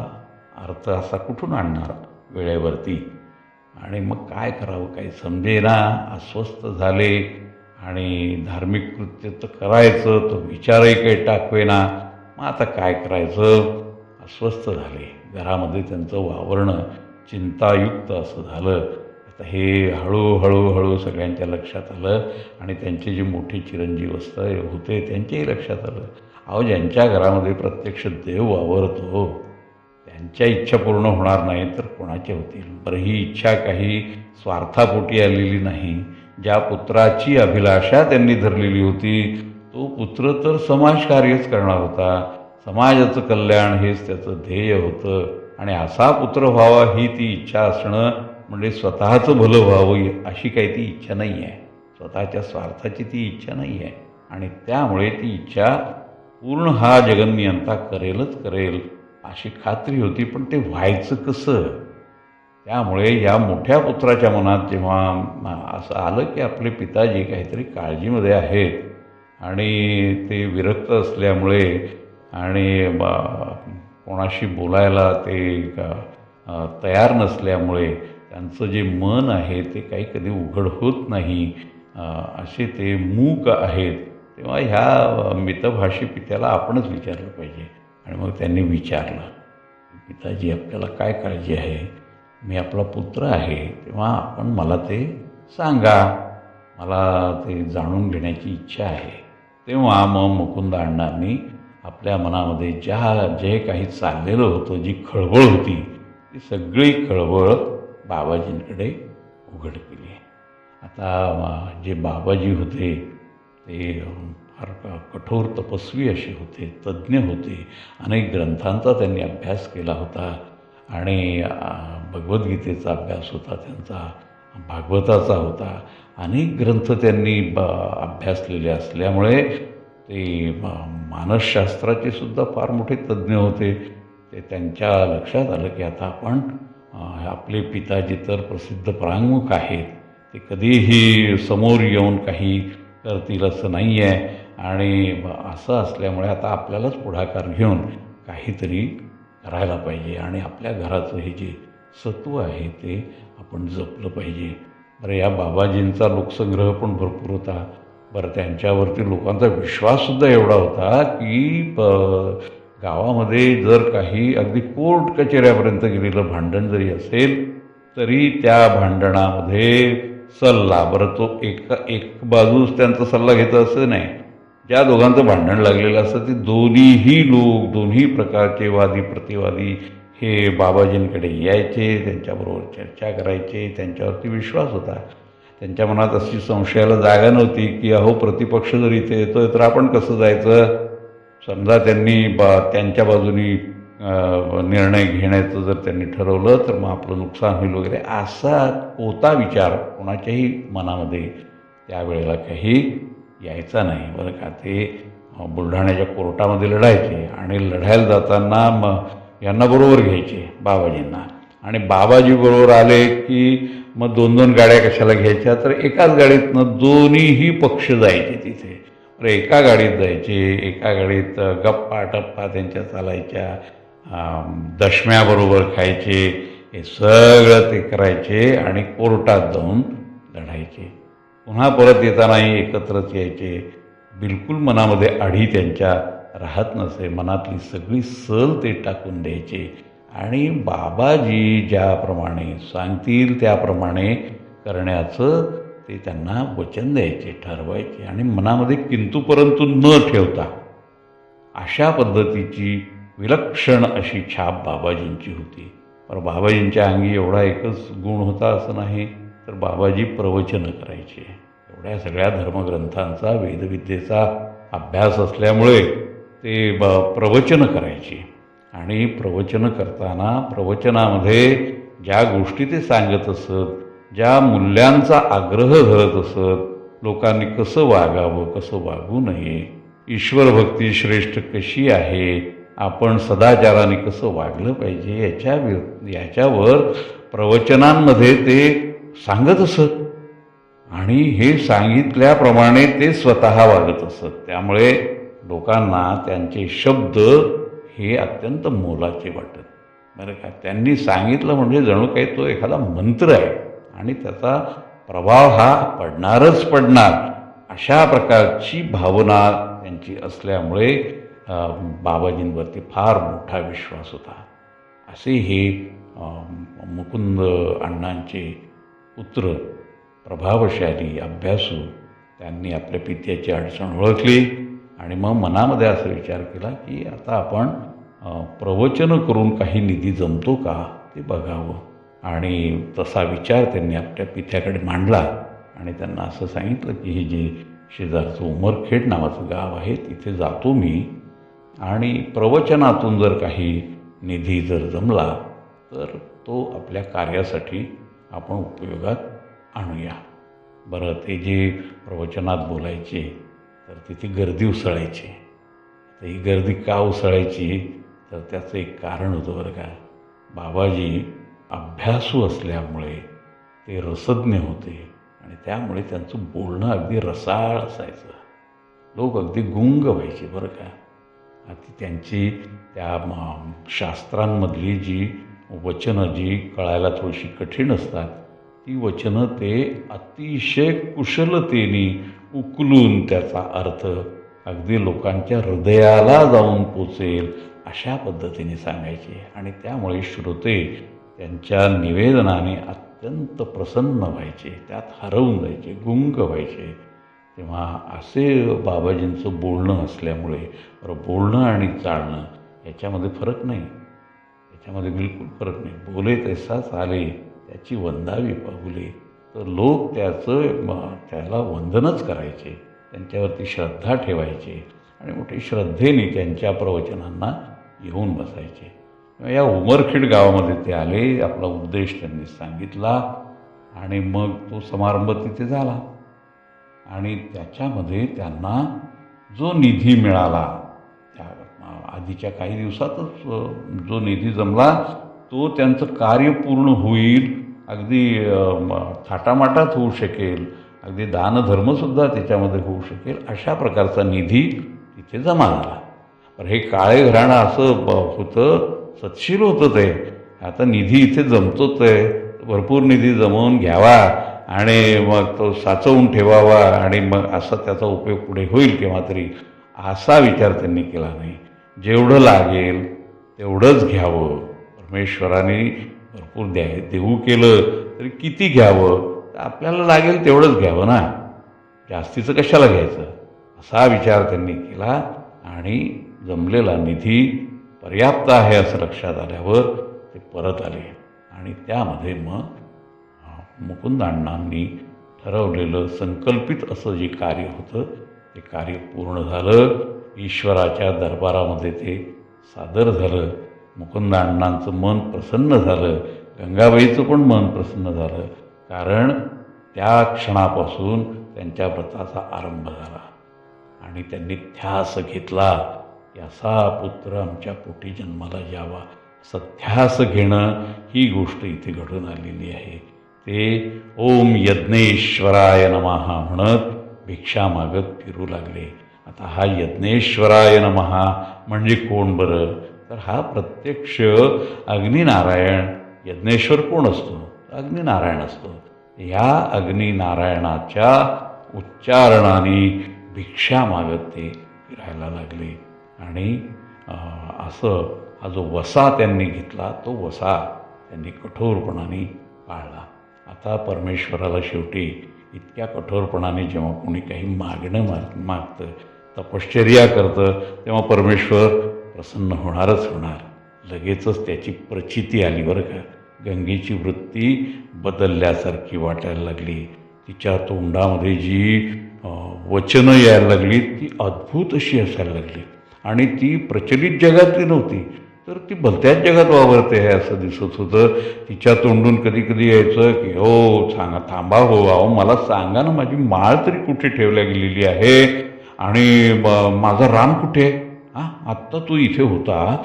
अर्थ असा कुठून आणणार वेळेवरती. आणि मग काय करावं काही समजेना, अस्वस्थ झाले. आणि धार्मिक कृत्य तर करायचं तो विचारही काही टाकवेना. मग आता काय करायचं, अस्वस्थ झाले. घरामध्ये त्यांचं वावरणं चिंतायुक्त असं झालं. आता हे हळूहळू सगळ्यांच्या लक्षात आलं आणि त्यांचे जे मोठे चिरंजीव होते त्यांच्याही लक्षात आलं. अहो, ज्यांच्या घरामध्ये प्रत्यक्ष देव वावरतो त्यांच्या इच्छा पूर्ण होणार नाही तर कोणाच्या होतील. बरं, ही इच्छा काही स्वार्थापोटी आलेली नाही. ज्या पुत्राची अभिलाषा त्यांनी धरलेली होती तो पुत्र तर समाजकार्यच करणार होता. समाजाचं कल्याण हेच त्याचं ध्येय होतं. आणि असा पुत्र व्हावा ही ती इच्छा असणं म्हणजे स्वतःचं भलं व्हावं अशी काही ती इच्छा नाही आहे. स्वतःच्या स्वार्थाची ती इच्छा नाही आहे. आणि त्यामुळे ती इच्छा पूर्ण हा जगन्नियंता करेलच करेल अशी खात्री होती. पण ते व्हायचं कसं. त्यामुळे या मोठ्या पुत्राच्या मनात जेव्हा असं आलं की आपले पिताजी काहीतरी काळजीमध्ये आहेत आणि ते विरक्त असल्यामुळे आणि कोणाशी बोलायला ते तयार नसल्यामुळे त्यांचं जे मन आहे ते काही कधी उघड होत नाही, असे ते मूक आहेत. तेव्हा ह्या मितभाषी पित्याला आपणच विचारलं पाहिजे. आणि मग त्यांनी विचारलं, पिताजी आपल्याला काय काळजी आहे, मी आपला पुत्र आहे, तेव्हा आपण मला ते सांगा, मला ते जाणून घेण्याची इच्छा आहे. तेव्हा मग मुकुंद अण्णांनी आपल्या मनामध्ये जे काही चाललेलं होतं, जी खळबळ होती ती सगळी खळबळ बाबाजींकडे उघड केली. आता जे बाबाजी होते ते फार कठोर तपस्वी असे होते, तज्ज्ञ होते. अनेक ग्रंथांचा त्यांनी अभ्यास केला होता आणि भगवद्गीतेचा अभ्यास होता त्यांचा, भागवताचा होता. अनेक ग्रंथ त्यांनी अभ्यासलेले असल्यामुळे ते मानसशास्त्राचे सुद्धा फार मोठे तज्ज्ञ होते. ते त्यांच्या लक्षात आलं की आता आपण आपले पिताजी तर प्रसिद्ध परांगमुख आहेत, ते कधीही समोर येऊन काही करतील असं नाही आहे. आणि असं असल्यामुळे आता आपल्यालाच पुढाकार घेऊन काहीतरी करायला पाहिजे आणि आपल्या घराचं हे जे सत्व आहे ते आपण जपलं पाहिजे. बरं, या बाबाजींचा लोकसंग्रह पण भरपूर होता. बरं, त्यांच्यावरती लोकांचा विश्वाससुद्धा एवढा होता की गावामध्ये जर काही अगदी कोर्ट कचेऱ्यापर्यंत गेलेलं भांडण जरी असेल तरी त्या भांडणामध्ये सल्ला, बरं तो एक बाजूच त्यांचा सल्ला घेतं असं नाही, ज्या दोघांचं भांडण लागलेलं असतं ते दोन्हीही लोक, दोन्ही प्रकारचे वादी प्रतिवादी हे बाबाजींकडे यायचे, त्यांच्याबरोबर चर्चा करायचे. त्यांच्यावरती विश्वास होता. त्यांच्या मनात अशी संशयाला जागा नव्हती की अहो प्रतिपक्ष जर इथे येतोय तर आपण कसं जायचं. समजा त्यांनी त्यांच्या बाजूनी निर्णय घेण्याचं जर त्यांनी ठरवलं तर मग आपलं नुकसान होईल वगैरे असा कोणता विचार कोणाच्याही मनामध्ये त्यावेळेला काही यायचा नाही बरं का. ते बुलढाण्याच्या कोर्टामध्ये लढायचे आणि लढायला जाताना मग यांना बरोबर घ्यायचे बाबाजींना, आणि बाबाजी बरोबर आले की मग 2-2 गाड्या कशाला घ्यायच्या, तर एकाच गाडीतनं दोन्हीही पक्ष जायचे तिथे. तर एका गाडीत जायचे, एका गाडीत गप्पा टप्पा त्यांच्या चालायच्या, दशम्याबरोबर खायचे, हे सगळं ते करायचे आणि कोर्टात जाऊन लढायचे. पुन्हा परत येतानाही एकत्रच यायचे. बिलकुल मनामध्ये आढी त्यांच्या राहत नसे. मनातली सगळी सल ते टाकून द्यायचे आणि बाबाजी ज्याप्रमाणे सांगतील त्याप्रमाणे करण्याचं ते त्यांना वचन द्यायचे, ठरवायचे आणि मनामध्ये किंतु परंतु न ठेवता अशा पद्धतीची विलक्षण अशी छाप बाबाजींची होती. पण बाबाजींच्या अंगी एवढा एकच गुण होता असं नाही, तर बाबाजी प्रवचनं करायचे. एवढ्या सगळ्या धर्मग्रंथांचा वेदविद्येचा अभ्यास असल्यामुळे ते प्रवचनं करायचे आणि प्रवचनं करताना प्रवचनामध्ये ज्या गोष्टी ते सांगत असत, ज्या मूल्यांचा आग्रह धरत असत, लोकांनी कसं वागावं, कसं वागू नये, ईश्वरभक्ती श्रेष्ठ कशी आहे, आपण सदाचाराने कसं वागलं पाहिजे, याच्यावर प्रवचनांमध्ये ते सांगत असत आणि हे सांगितल्याप्रमाणे ते स्वतः वागत असत. त्यामुळे लोकांना त्यांचे शब्द हे अत्यंत मोलाचे वाटत बरं का. त्यांनी सांगितलं म्हणजे जणू काही तो एखादा मंत्र आहे आणि त्याचा प्रभाव हा पडणारच पडणार, अशा प्रकारची भावना त्यांची असल्यामुळे बाबाजींवरती फार मोठा विश्वास होता. असे हे मुकुंद अण्णांचे पुत्र, प्रभावशाली, अभ्यासू, त्यांनी आपल्या पित्याची अडचण ओळखली आणि मग मनामध्ये असा विचार केला की आता आपण प्रवचन करून काही निधी जमतो का ते बघावं. आणि तसा विचार त्यांनी आपल्या पित्याकडे मांडला आणि त्यांना असं सांगितलं की हे जे शेजारचं उमरखेड नावाचं गाव आहे तिथे जातो मी आणि प्रवचनातून जर काही निधी जर जमला तर तो आपल्या कार्यासाठी आपण उपयोगात आणूया. बरं, ते जे प्रवचनात बोलायचे तर तिथे गर्दी उसळायची. तर ही गर्दी का उसळायची तर त्याचं एक कारण होतं बरं का. बाबाजी अभ्यासू असल्यामुळे ते रसज्ञ होते आणि त्यामुळे त्यांचं बोलणं अगदी रसाळ असायचं. लोक अगदी गुंग व्हायचे बरं का. ती त्यांची त्या शास्त्रांमधली जी वचनं जी कळायला थोडीशी कठीण असतात ती वचनं ते अतिशय कुशलतेने उकलून त्याचा अर्थ अगदी लोकांच्या हृदयाला जाऊन पोचेल अशा पद्धतीने सांगायचे आणि त्यामुळे श्रोते त्यांच्या निवेदनाने अत्यंत प्रसन्न व्हायचे, त्यात हरवून जायचे, गुंग व्हायचे. तेव्हा असे बाबाजींचं बोलणं असल्यामुळे बोलणं आणि चालणं याच्यामध्ये फरक नाही, याच्यामध्ये बिलकुल फरक नाही. बोले तैसा चाले त्याची वंदावी पाऊले, तर लोक त्याला वंदनच करायचे, त्यांच्यावरती श्रद्धा ठेवायचे आणि मोठी श्रद्धेने त्यांच्या प्रवचनांना येऊन बसायचे. या उमरखेड गावामध्ये ते आले, आपला उद्देश त्यांनी सांगितला आणि मग तो समारंभ तिथे झाला आणि त्याच्यामध्ये त्यांना जो निधी मिळाला त्या आधीच्या काही दिवसातच जो निधी जमला तो त्यांचं कार्य पूर्ण होईल, अगदी थाटामाटात होऊ शकेल, अगदी दानधर्मसुद्धा त्याच्यामध्ये होऊ शकेल अशा प्रकारचा निधी तिथे जमा झाला. पण हे काळे घराणं असं होतं, सत्शील होतं ते. आता निधी इथे जमतोच आहे, भरपूर निधी जमवून घ्यावा आणि मग तो साचवून ठेवावा आणि मग असा त्याचा उपयोग पुढे होईल केव्हा तरी, असा विचार त्यांनी केला नाही. जेवढं लागेल तेवढंच घ्यावं. परमेश्वराने भरपूर देऊ केलं तरी किती घ्यावं, तर आपल्याला लागेल तेवढंच घ्यावं ना, जास्तीचं कशाला घ्यायचं, असा विचार त्यांनी केला आणि जमलेला निधी पर्याप्त आहे असं लक्षात आल्यावर ते परत आले आणि त्यामध्ये मग मुकुंद अण्णांनी ठरवलेलं संकल्पित असं जे कार्य होतं ते कार्य पूर्ण झालं. ईश्वराच्या दरबारामध्ये ते सादर झालं मुकुंद अण्णांचं मन प्रसन्न झालं, गंगाबाईचं पण मन प्रसन्न झालं. कारण त्या क्षणापासून त्यांच्या व्रताचा आरंभ झाला आणि त्यांनी ध्यास घेतला की असा पुत्र आमच्या पोटी जन्माला यावा. असं ध्यास घेणं ही गोष्ट इथे घडून आलेली आहे. ते ओम यज्ञेश्वराय नमः म्हणत भिक्षा मागत फिरू लागले. आता हा यज्ञेश्वराय नमः म्हणजे कोण बरं? तर हा प्रत्यक्ष अग्निनारायण. यज्ञेश्वर कोण असतो? अग्निनारायण असतो. या अग्निनारायणाच्या उच्चारणाने भिक्षा मागत ते फिरायला लागले. आणि असं हा जो वसा त्यांनी घेतला तो वसा त्यांनी कठोरपणाने पाळला. आता परमेश्वराला शेवटी इतक्या कठोरपणाने जेव्हा कोणी काही मागतं, तपश्चर्या करतं, तेव्हा परमेश्वर प्रसन्न होणारच होणार. लगेचच त्याची प्रचिती आली बरं का. गंगेची वृत्ती बदलल्यासारखी वाटायला लागली. तिच्या तोंडामध्ये जी वचनं यायला लागली ती अद्भुत अशी असायला लागली. आणि ती प्रचलित जगातली नव्हती, तर ती भलत्याच जगात वावरते आहे असं दिसत होतं. तिच्या तोंडून कधी कधी यायचं की हो थांबा हो, अहो मला सांगा ना, माझी माळ तरी कुठे ठेवल्या गेलेली आहे आणि माझा राम कुठे? आत्ता तू इथे होता.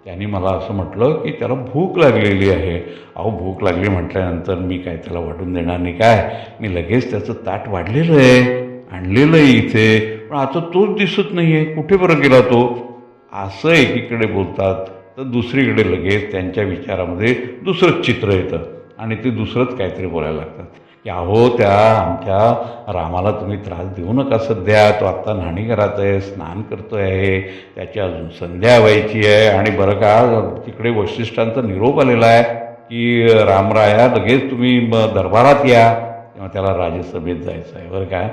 त्यांनी मला असं म्हटलं की त्याला भूक लागलेली आहे. अहो भूक लागली म्हटल्यानंतर मी काय त्याला वाढून देणार नाही काय? मी लगेच त्याचं ताट वाढलेलं आहे, आणलेलं आहे इथे, पण आता तोच दिसत नाही आहे. कुठे बरं गेला तो? असं एकीकडे बोलतात तर दुसरीकडे लगेच त्यांच्या विचारामध्ये दुसरंच चित्र येतं आणि ते दुसरंच काहीतरी बोलायला लागतात की अहो त्या आमच्या रामाला तुम्ही त्रास देऊ नका सध्या. तो आत्ता न्हाणीघरात आहे, स्नान करतो आहे, त्याची अजून संध्या व्हायची आहे. आणि बरं का तिकडे वशिष्ठांचा निरोप आलेला आहे की रामराया लगेच तुम्ही दरबारात या, तेव्हा त्याला राजसभेत जायचं आहे बरं का.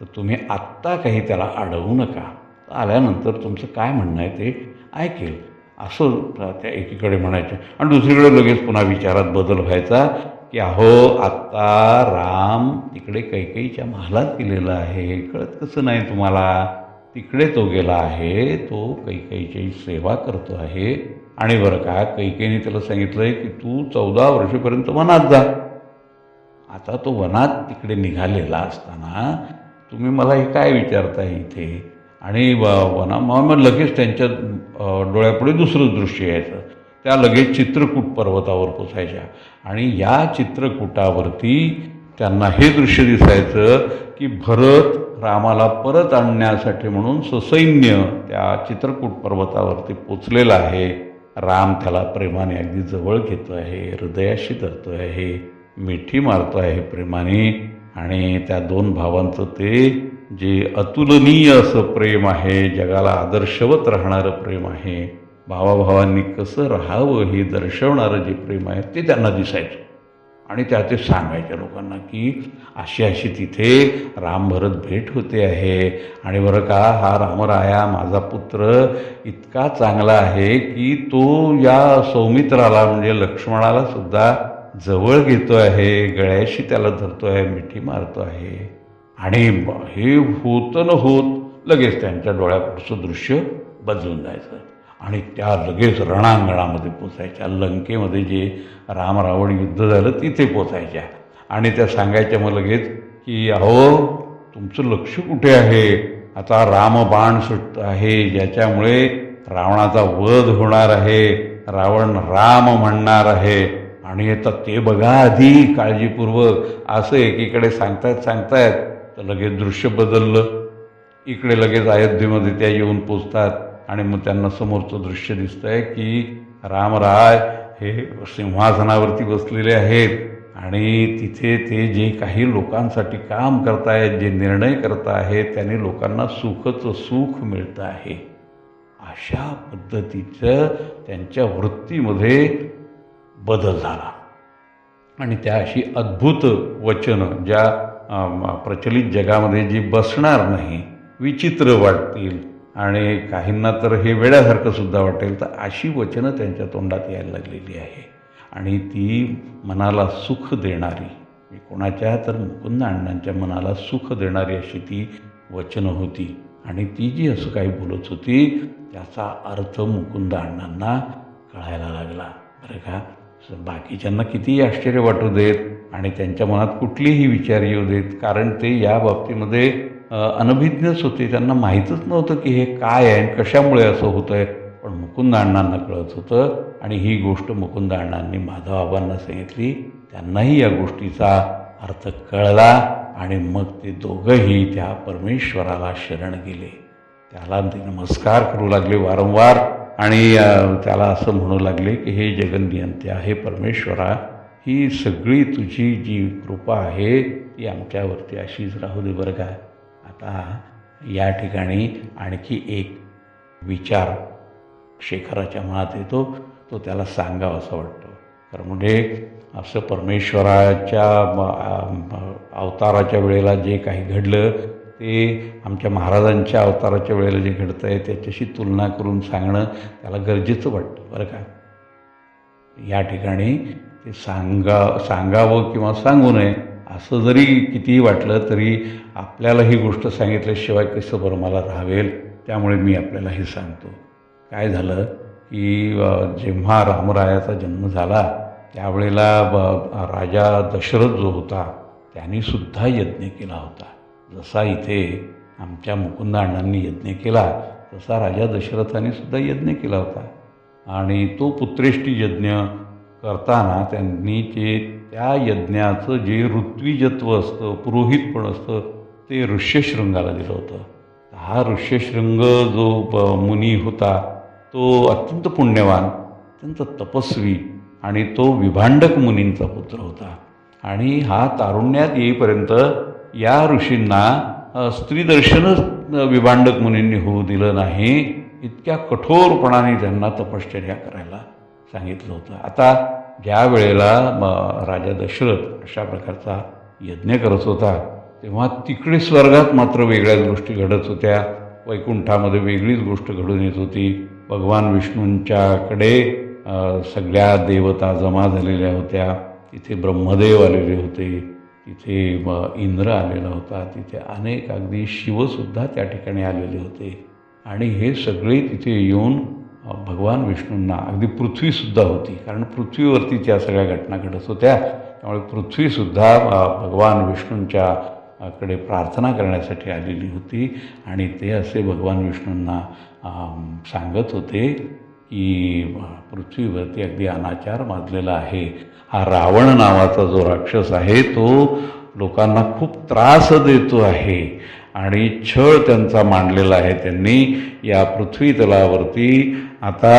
तर तुम्ही आत्ता काही त्याला अडवू नका, आल्यानंतर तुमचं काय म्हणणं आहे ते ऐकेल, असं त्या एकीकडे म्हणायचे. आणि दुसरीकडे लगेच पुन्हा विचारात बदल व्हायचा की अहो आत्ता राम तिकडे कैकेयीच्या महालात गेलेला आहे, कळत कसं नाही तुम्हाला? तिकडे तो गेला आहे, तो कैकेयीची सेवा करतो आहे. आणि बरं का कैकेयीने त्याला सांगितलं आहे की तू 14 वर्षेपर्यंत वनात जा. आता तो वनात तिकडे निघालेला असताना तुम्ही मला हे काय विचारताय इथे? आणि मग लगेच त्यांच्या डोळ्यापुढे दुसरं दृश्य यायचं. त्या लगेच चित्रकूट पर्वतावर पोचायच्या आणि या चित्रकूटावरती त्यांना हे दृश्य दिसायचं की भरत रामाला परत आणण्यासाठी म्हणून ससैन्य त्या चित्रकूट पर्वतावरती पोचलेला आहे. राम त्याला प्रेमाने अगदी जवळ घेतो आहे, हृदयाशी धरतो आहे, मिठी मारतो आहे प्रेमाने. आणि त्या दोन भावांचं ते जे अतुलनीय असं प्रेम आहे, जगाला आदर्शवत राहणारं प्रेम आहे, भावाभावांनी कसं राहावं हे दर्शवणारं जे प्रेम आहे ते त्यांना दिसायचं. आणि त्या ते सांगायच्या लोकांना की अशी अशी तिथे राम भरत भेट होते आहे. आणि बरं का हा रामराया माझा पुत्र इतका चांगला आहे की तो या सौमित्राला म्हणजे लक्ष्मणाला सुद्धा जवळ घेतो आहे, गळ्याशी त्याला धरतो आहे, मिठी मारतो आहे. आणि हे होतं न होत लगेच त्यांच्या डोळ्यापुढचं दृश्य बदलून जायचं आणि त्या लगेच रणांगणामध्ये पोचायच्या. लंकेमध्ये जे राम रावण युद्ध झालं तिथे पोचायच्या आणि त्या सांगायच्या मग लगेच की अहो तुमचं लक्ष कुठे आहे? आता रामबाण सुटत आहे ज्याच्यामुळे रावणाचा वध होणार आहे, रावण राम म्हणणार आहे. आणि आता ते बघा आधी काळजीपूर्वक, असं एकीकडे सांगतायत तर लगेच दृश्य बदललं. इकडे लगेच अयोध्येमध्ये त्या येऊन पोचतात आणि मग त्यांना समोरचं दृश्य दिसतंय की रामराय हे सिंहासनावरती बसलेले आहेत आणि तिथे ते जे काही लोकांसाठी काम करतायत, जे निर्णय करत आहेत, त्याने लोकांना सुखचं सुख मिळतं आहे. अशा पद्धतीचं त्यांच्या वृत्तीमध्ये बदल झाला. आणि त्या अशी अद्भुत वचनं ज्या प्रचलित जगामध्ये जी बसणार नाही, विचित्र वाटतील आणि काहींना तर हे वेड्यासारखं सुद्धा वाटेल, तर अशी वचनं त्यांच्या तोंडात यायला लागलेली आहे. आणि ती मनाला सुख देणारी, कोणाच्या तर मुकुंद अण्णांच्या मनाला सुख देणारी अशी ती वचनं होती. आणि ती जी असं काही बोलत होती त्याचा अर्थ मुकुंद अण्णांना कळायला लागला बरं का. बाकीच्यांना कितीही आश्चर्य वाटू देत आणि त्यांच्या मनात कुठलेही विचार येऊ देत, कारण ते या बाबतीमध्ये अनभिज्ञच होते. त्यांना माहीतच नव्हतं की हे काय आहे, कशामुळे असं होतं आहे. पण मुकुंद अण्णांना कळत होतं आणि ही गोष्ट मुकुंद अण्णांनी माधवआबांना सांगितली. त्यांनाही या गोष्टीचा अर्थ कळला आणि मग ते दोघंही त्या परमेश्वराला शरण गेले. त्याला ते नमस्कार करू लागले वारंवार आणि त्याला असं म्हणू लागले की हे जगन्नियंत्या, हे परमेश्वरा, ही सगळी तुझी जी कृपा आहे ती आमच्यावरती अशीच राहू दे बरं का. आता या ठिकाणी आणखी एक विचार शेखराच्या मनात येतो, तो त्याला सांगावा असं वाटतं. कारण म्हणजे असं परमेश्वराच्या अवताराच्या वेळेला जे काही घडलं ते आमच्या महाराजांच्या अवताराच्या वेळेला जे घडतं आहे त्याच्याशी तुलना करून सांगणं त्याला गरजेचं वाटतं बरं का. या ठिकाणी ते सांगावं किंवा सांगू नये असं जरी कितीही वाटलं तरी आपल्याला ही गोष्ट सांगितल्याशिवाय कसं बरं मला राहावेल, त्यामुळे मी आपल्याला हे सांगतो. काय झालं की जेव्हा रामरायाचा जन्म झाला त्यावेळेला राजा दशरथ जो होता त्यांनीसुद्धा यज्ञ केला होता. जसा इथे आमच्या मुकुंद अण्णांनी यज्ञ केला तसा राजा दशरथाने सुद्धा यज्ञ केला होता. आणि तो पुत्रेष्टी यज्ञ करताना त्यांनी त्या यज्ञाचं जे ऋत्विजत्व असतं, पुरोहितपण असतं, ते ऋष्यशृंगाला दिलं होतं. हा ऋष्यशृंग जो मुनी होता तो अत्यंत पुण्यवान, अत्यंत तपस्वी आणि तो विभांडक मुनींचा पुत्र होता. आणि हा तारुण्यात येईपर्यंत या ऋषींना स्त्रीदर्शनच विभांडक मुनींनी होऊ दिलं नाही. इतक्या कठोरपणाने त्यांना तपश्चर्या करायला सांगितलं होतं. आता ज्या वेळेला राजा दशरथ अशा प्रकारचा यज्ञ करत होता तेव्हा तिकडे स्वर्गात मात्र वेगळ्याच गोष्टी घडत होत्या. वैकुंठामध्ये वेगळीच गोष्ट घडून येत होती. भगवान विष्णूंच्याकडे सगळ्या देवता जमा झालेल्या होत्या. तिथे ब्रह्मदेव आलेले होते, तिथे इंद्र आलेला होता, तिथे अनेक अगदी शिवसुद्धा त्या ठिकाणी आलेले होते. आणि हे सगळे तिथे येऊन भगवान विष्णूंना, अगदी पृथ्वीसुद्धा होती, कारण पृथ्वीवरती त्या सगळ्या घटना घडत होत्या. त्यामुळे पृथ्वीसुद्धा भगवान विष्णूंच्या कडे प्रार्थना करण्यासाठी आलेली होती. आणि ते असे भगवान विष्णूंना सांगत होते की पृथ्वीवरती अगदी अनाचार माजलेला आहे. हा रावण नावाचा जो राक्षस आहे तो लोकांना खूप त्रास देतो आहे आणि छळ त्यांचा मांडलेला आहे त्यांनी या पृथ्वी तलावरती. आता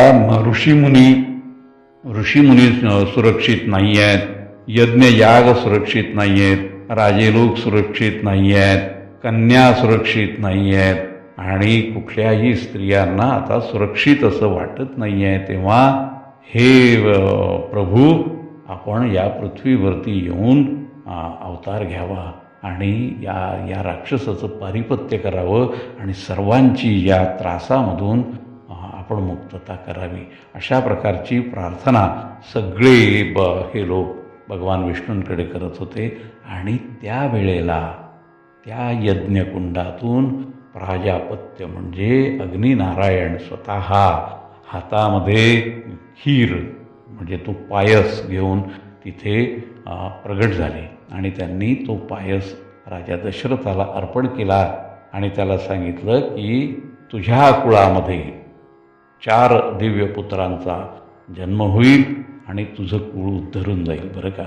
ऋषीमुनी सुरक्षित नाही आहेत, यज्ञयाग सुरक्षित नाही आहेत, राजेलोक सुरक्षित नाही आहेत, कन्या सुरक्षित नाही आहेत आणि कुठल्याही स्त्रियांना आता सुरक्षित असं वाटत नाही आहे. तेव्हा हे प्रभू, आपण या पृथ्वीवरती येऊन अवतार घ्यावा आणि या राक्षसाचं पारिपत्य करावं आणि सर्वांची या त्रासामधून आपण मुक्तता करावी. अशा प्रकारची प्रार्थना सगळे हे लोक भगवान विष्णूंकडे करत होते. आणि त्यावेळेला त्या यज्ञकुंडातून प्राजापत्य म्हणजे अग्निनारायण स्वतः हातामध्ये खीर म्हणजे तो पायस घेऊन तिथे प्रगट झाले आणि त्यांनी तो पायस राजा दशरथाला अर्पण केला आणि त्याला सांगितलं की तुझ्या कुळामध्ये 4 दिव्य पुत्रांचा जन्म होईल आणि तुझं कुळ उद्धरून जाईल बरं का.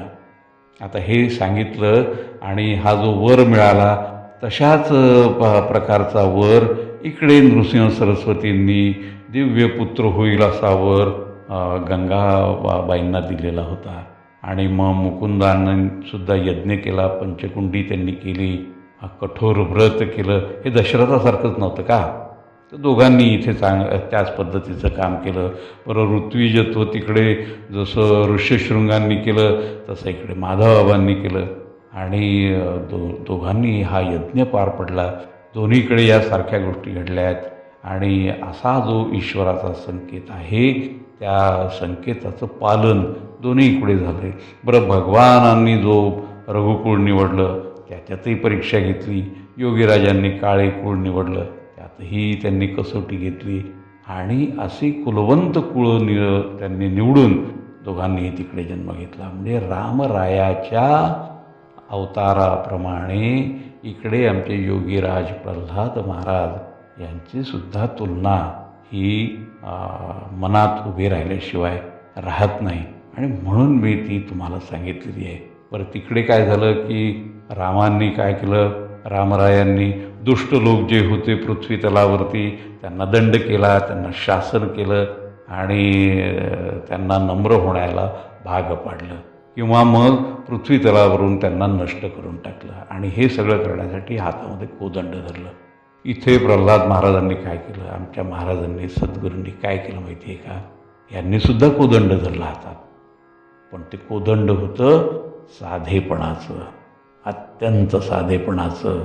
आता हे सांगितलं आणि हा जो वर मिळाला तशाच प्रकारचा वर इकडे नृसिंह सरस्वतींनी दिव्य पुत्र होईल असा वर गंगाबाईंना दिलेला होता. आणि मग मुकुंदांनीसुद्धा यज्ञ केला, पंचकुंडी त्यांनी केली, कठोर व्रत केलं. हे दशरथासारखंच नव्हतं का, तर दोघांनी इथे त्याच पद्धतीचं काम केलं. बरं, ऋत्विजत्व तिकडे जसं ऋष्यशृंगांनी केलं तसं इकडे माधवबाबांनी केलं आणि दोघांनी हा यज्ञ पार पडला. दोन्हीकडे यासारख्या गोष्टी घडल्या आहेत आणि असा जो ईश्वराचा संकेत आहे त्या संकेताचं पालन दोन्हीकडे झालं. बरं, भगवानांनी जो रघुकुळ निवडलं त्याच्यातही परीक्षा घेतली, योगीराजांनी काळे कुळ निवडलं त्यातही त्यांनी कसोटी घेतली आणि अशी कुलवंत कुळं त्यांनी निवडून दोघांनीही तिकडे जन्म घेतला. म्हणजे रामरायाच्या अवताराप्रमाणे इकडे आमचे योगीराज प्रल्हाद महाराज यांची सुद्धा तुलना ही मनात उभी राहिल्याशिवाय राहत नाही. आणि म्हणून मी ती तुम्हाला सांगितलेली आहे. बरं, तिकडे काय झालं की रामांनी काय केलं, रामरायांनी दुष्ट लोक जे होते पृथ्वी तलावरती त्यांना दंड केला, त्यांना शासन केलं आणि त्यांना नम्र होण्याला भाग पाडलं किंवा मग पृथ्वी तलावरून त्यांना नष्ट करून टाकलं. आणि हे सगळं करण्यासाठी हातामध्ये कोदंड धरलं. इथे प्रल्हाद महाराजांनी काय केलं, आमच्या महाराजांनी सद्गुरूंनी काय केलं माहिती आहे का, यांनी सुद्धा कोदंड धरला हातात. पण ते कोदंड होतं साधेपणाचं, अत्यंत साधेपणाचं.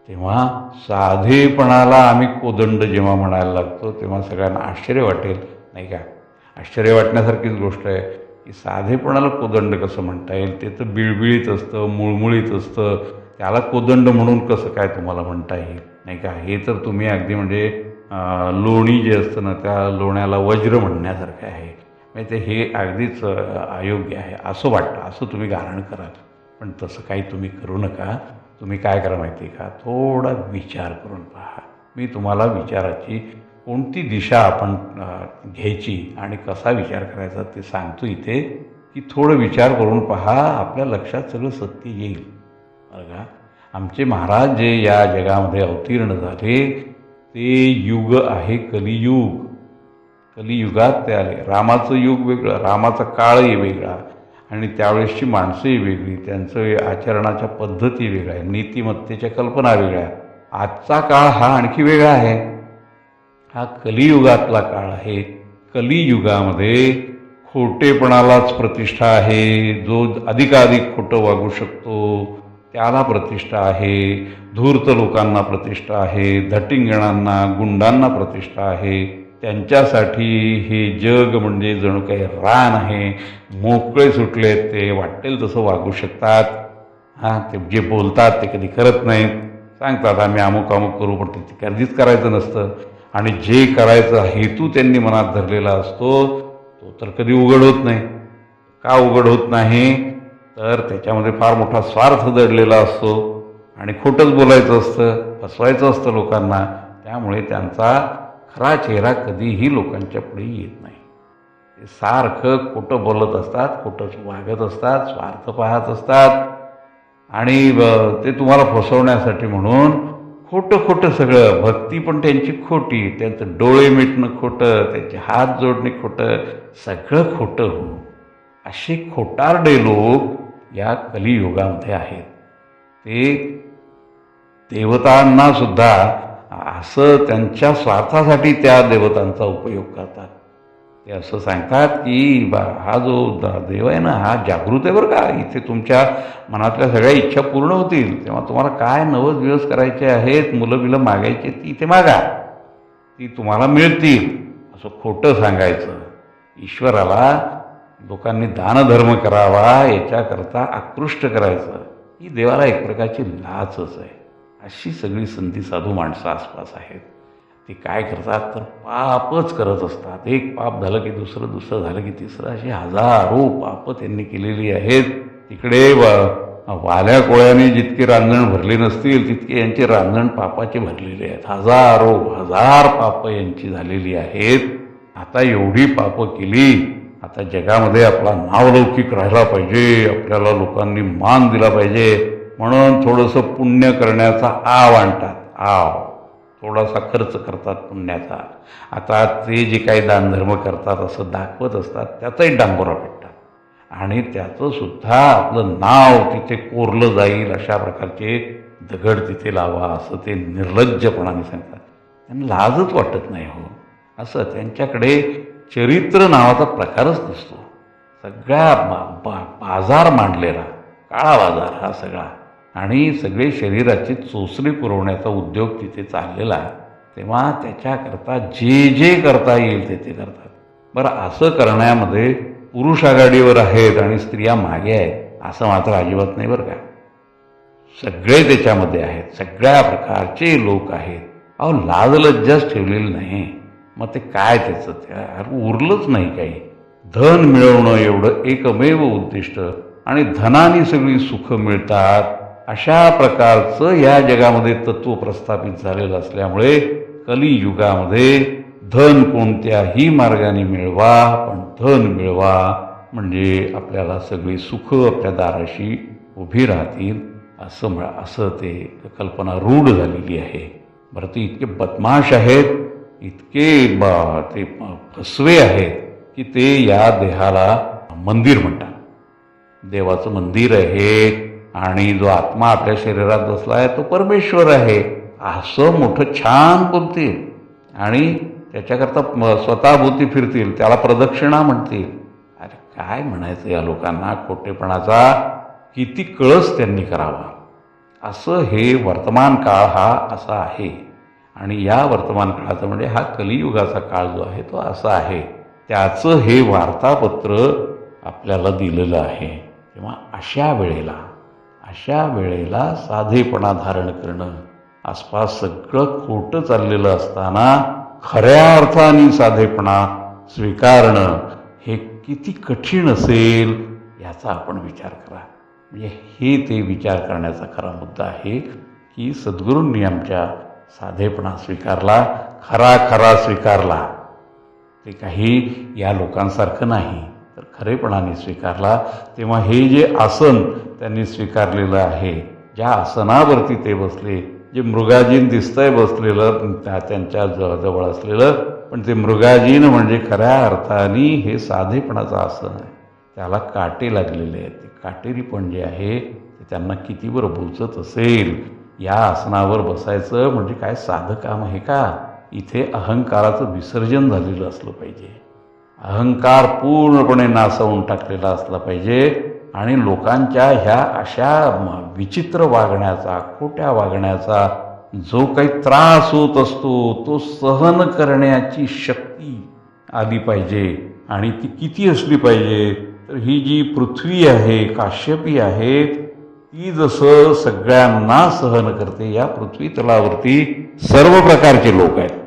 तेव्हा साधेपणाला आम्ही कोदंड जेव्हा म्हणायला लागतो तेव्हा सगळ्यांना आश्चर्य वाटेल, नाही का? आश्चर्य वाटण्यासारखीच गोष्ट आहे की साधेपणाला कोदंड कसं म्हणता येईल? ते तर बिळबिळीत असतं, मुळमुळीत असतं, त्याला कोदंड म्हणून कसं काय तुम्हाला म्हणता येईल, नाही का? हे तर तुम्ही अगदी म्हणजे लोणी जे असतं ना, त्या लोण्याला वज्र म्हणण्यासारखं आहे. म्हणजे हे अगदीच अयोग्य आहे असं वाटतं, असं तुम्ही गारण कराल. पण तसं काही तुम्ही करू नका. तुम्ही काय करा माहिती आहे का, थोडा विचार करून पहा. मी तुम्हाला विचाराची कोणती दिशा आपण घ्यायची आणि कसा विचार करायचा ते सांगतो इथे, की थोडं विचार करून पहा, आपल्या लक्षात सगळं सत्य येईल. बरं का? आमचे महाराज जे या जगामध्ये अवतीर्ण झाले ते युग आहे कलियुग. कलियुगात ते आले. रामाचं युग वेगळं, रामाचा काळही वेगळा आणि त्यावेळेसची माणसंही वेगळी, त्यांचं आचरणाच्या पद्धती वेगळ्या, नीतिमत्तेच्या कल्पना वेगळ्या. आजचा काळ हा आणखी वेगळा आहे. हा कलियुगातला काळ आहे. कलियुगामध्ये खोटेपणालाच प्रतिष्ठा आहे. जो अधिकाधिक खोटं वागू शकतो त्याला प्रतिष्ठा आहे. धूर्त लोकांना प्रतिष्ठा आहे. धटिंगणांना, गुंडांना प्रतिष्ठा आहे. त्यांच्यासाठी हे जग म्हणजे जणू काही रान आहे. मोकळे सुटलेत, ते वाटेल तसं वागू शकतात. ते जे बोलतात ते कधी करत नाहीत. सांगतात आम्ही अमुक अमुक करू, पण ते कधीच करायचं नसतं. आणि जे करायचा हेतू त्यांनी मनात धरलेला असतो तो तर कधी उघड होत नाही. का उघड होत नाही? तर त्याच्यामध्ये फार मोठा स्वार्थ दडलेला असतो आणि खोटंच बोलायचं असतं, फसवायचं असतं लोकांना. त्यामुळे त्यांचा खरा चेहरा कधीही लोकांच्या पुढे येत नाही. ते सारखं खोटं बोलत असतात, खोटंच वागत असतात, स्वार्थ पाहत असतात आणि ते तुम्हाला फसवण्यासाठी म्हणून खोटं खोटं सगळं. भक्ती पण त्यांची खोटी, त्यांचं डोळे मिटणं खोटं, त्यांचे हात जोडणे खोटं, सगळं खोटं हो. असे खोटारडे लोक या कलियुगामध्ये आहेत. ते देवतांना सुद्धा असं त्यांच्या स्वार्थासाठी त्या देवतांचा उपयोग करतात. ते असं सांगतात की हा जो देव आहे ना, हा जागृत आहे बरं का, इथे तुमच्या मनातल्या सगळ्या इच्छा पूर्ण होतील. तेव्हा तुम्हाला काय नवस दिवस करायचे आहेत, मुलं बिलं मागायचे ती इथे मागा, ती तुम्हाला मिळतील, असं खोटं सांगायचं. ईश्वराला लोकांनी दानधर्म करावा याच्याकरता आकृष्ट करायचं, ही देवाला एक प्रकारची लाचच आहे. अशी सगळी संधी साधू माणसं आसपास आहेत. ते काय करतात तर पापच करत असतात. एक पाप झालं की दुसरं, दुसरं झालं की तिसरं, अशी हजारो पापं त्यांनी केलेली आहेत. तिकडे वाल्या कोळ्याने जितकी रांजण भरली नसतील तितके यांची रांजण पापाची भरलेली आहेत. हजारो हजार पापं यांची झालेली आहेत. आता एवढी पापं केली, आता जगामध्ये आपला नावलौकिक राहिला पाहिजे, आपल्याला लोकांनी मान दिला पाहिजे म्हणून थोडंसं पुण्य करण्याचा आव आणतात. थोडासा खर्च करतात पुण्याचा. आता ते जे काही दानधर्म करतात असं दाखवत असतात, त्याचाही डांगोरा पेटतात आणि त्याचं सुद्धा आपलं नाव तिथे कोरलं जाईल अशा प्रकारचे दगड तिथे लावा असं ते निर्लज्जपणाने सांगतात. त्यांना लाजच वाटत नाही हो. असं त्यांच्याकडे चरित्र नावाचा प्रकारच नसतो. सगळ्या बाजार मांडलेला, काळा बाजार हा सगळा, आणि सगळे शरीराची चोचली पुरवण्याचा उद्योग तिथे चाललेला. तेव्हा त्याच्याकरता जे जे करता येईल ते ते करतात. बरं, असं करण्यामध्ये पुरुष आघाडीवर आहेत आणि स्त्रिया मागे आहेत असं मात्र अजिबात नाही बरं का. सगळे त्याच्यामध्ये आहेत, सगळ्या प्रकारचे लोक आहेत. लाजलज्जाच ठेवलेली नाही. मग ते काय त्याचं त्या उरलंच नाही काही. धन मिळवणं एवढं एकमेव उद्दिष्ट आणि धनाने सगळी सुख मिळतात अशा प्रकारचं या जगामध्ये तत्व प्रस्थापित झालेलं असल्यामुळे कलियुगामध्ये धन कोणत्याही मार्गाने मिळवा, पण धन मिळवा म्हणजे आपल्याला सगळी सुख आपल्या दाराशी उभी राहतील असं ते कल्पना रूढ झालेली आहे. बरं, ते इतके बदमाश आहेत, इतके ते फसवे आहेत की ते या देहाला मंदिर म्हणतात. देवाचं मंदिर आहे आणि जो आत्मा आपल्या शरीरात बसला आहे तो परमेश्वर आहे असं मोठं छान बोलतील आणि त्याच्याकरता स्वतःभोवती फिरतील, त्याला प्रदक्षिणा म्हणतील. अरे काय म्हणायचं या लोकांना, खोटेपणाचा किती कळस त्यांनी करावा. असं हे वर्तमान काळ हा असा आहे आणि या वर्तमान काळाचा म्हणजे हा कलियुगाचा काळ जो आहे तो असा आहे. त्याचं हे वार्तापत्र आपल्याला दिलेलं आहे. तेव्हा अशा वेळेला साधेपणा धारण करणं, आसपास सगळं खोटं चाललेलं असताना खऱ्या अर्थाने साधेपणा स्वीकारणं हे किती कठीण असेल याचा आपण विचार करा. म्हणजे हे ते विचार करण्याचा खरा मुद्दा आहे की सद्गुरूंनी आमच्या साधेपणा स्वीकारला, खरा स्वीकारला. ते काही या लोकांसारखं नाही तर खरेपणाने स्वीकारला. तेव्हा हे जे आसन त्यांनी स्वीकारलेलं आहे, ज्या आसनावरती ते बसले, जे मृगाजीन दिसतंय बसलेलं त्यांच्या जवळ असलेलं, पण ते मृगाजीन म्हणजे खऱ्या अर्थाने हे साधेपणाचं आसन आहे. त्याला काटे लागलेले आहेत. ते काटेरीपण जे आहे ते त्यांना किती बरं बोचत असेल. या आसनावर बसायचं म्हणजे काय साधं काम आहे का? इथे अहंकाराचं विसर्जन झालेलं असलं पाहिजे. अहंकार पूर्णपणे नासवून टाकलेला असला पाहिजे आणि लोकांच्या ह्या अशा विचित्र वागण्याचा, खोट्या वागण्याचा जो काही त्रास होत असतो तो सहन करण्याची शक्ती आली पाहिजे. आणि ती किती असली पाहिजे तर ही जी पृथ्वी आहे, काश्यपी आहे, ती जसं सगळ्यांना सहन करते. या पृथ्वी तलावरती सर्व प्रकारचे लोक आहेत,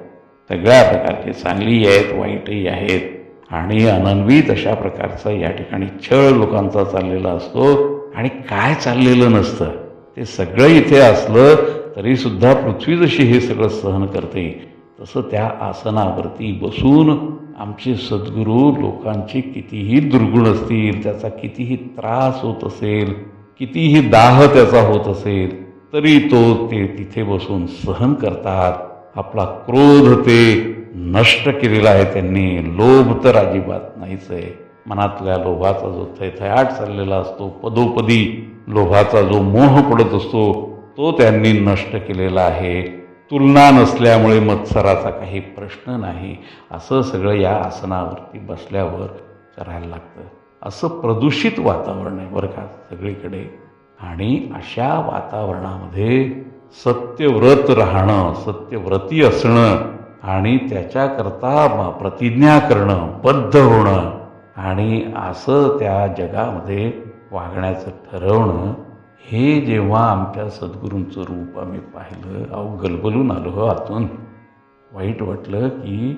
सगळ्या प्रकारचे, चांगली आहेत, वाईटही आहेत आणि अनन्वित अशा प्रकारचा या ठिकाणी छळ लोकांचा चाललेला असतो आणि काय चाललेलं नसतं ते सगळं इथे असलं तरी सुद्धा पृथ्वी जशी हे सगळं सहन करते तसं त्या आसनावरती बसून आमचे सद्गुरू लोकांचे कितीही दुर्गुण असतील, त्याचा कितीही त्रास होत असेल, कितीही दाह त्याचा होत असेल तरी ते तिथे बसून सहन करतात. आपला क्रोध ते नष्ट केलेला आहे त्यांनी. लोभ तर अजिबात नाहीच आहे. मनातल्या लोभाचा जो थैथयाट चाललेला असतो, पदोपदी लोभाचा जो मोह पडत असतो तो त्यांनी नष्ट केलेला आहे. तुलना नसल्यामुळे मत्सराचा काही प्रश्न नाही. असं सगळं या आसनावरती बसल्यावर करायला लागतं. असं प्रदूषित वातावरण आहे बरं का सगळीकडे. आणि अशा वातावरणामध्ये सत्यव्रत राहणं, सत्यव्रती असणं आणि त्याच्याकरता प्रतिज्ञा करणं, बद्ध होणं आणि असं त्या जगामध्ये वागण्याचं ठरवणं, हे जेव्हा आमच्या सद्गुरूंचं रूप आम्ही पाहिलं, अहो गलबलून आलो आतून. वाईट वाटलं की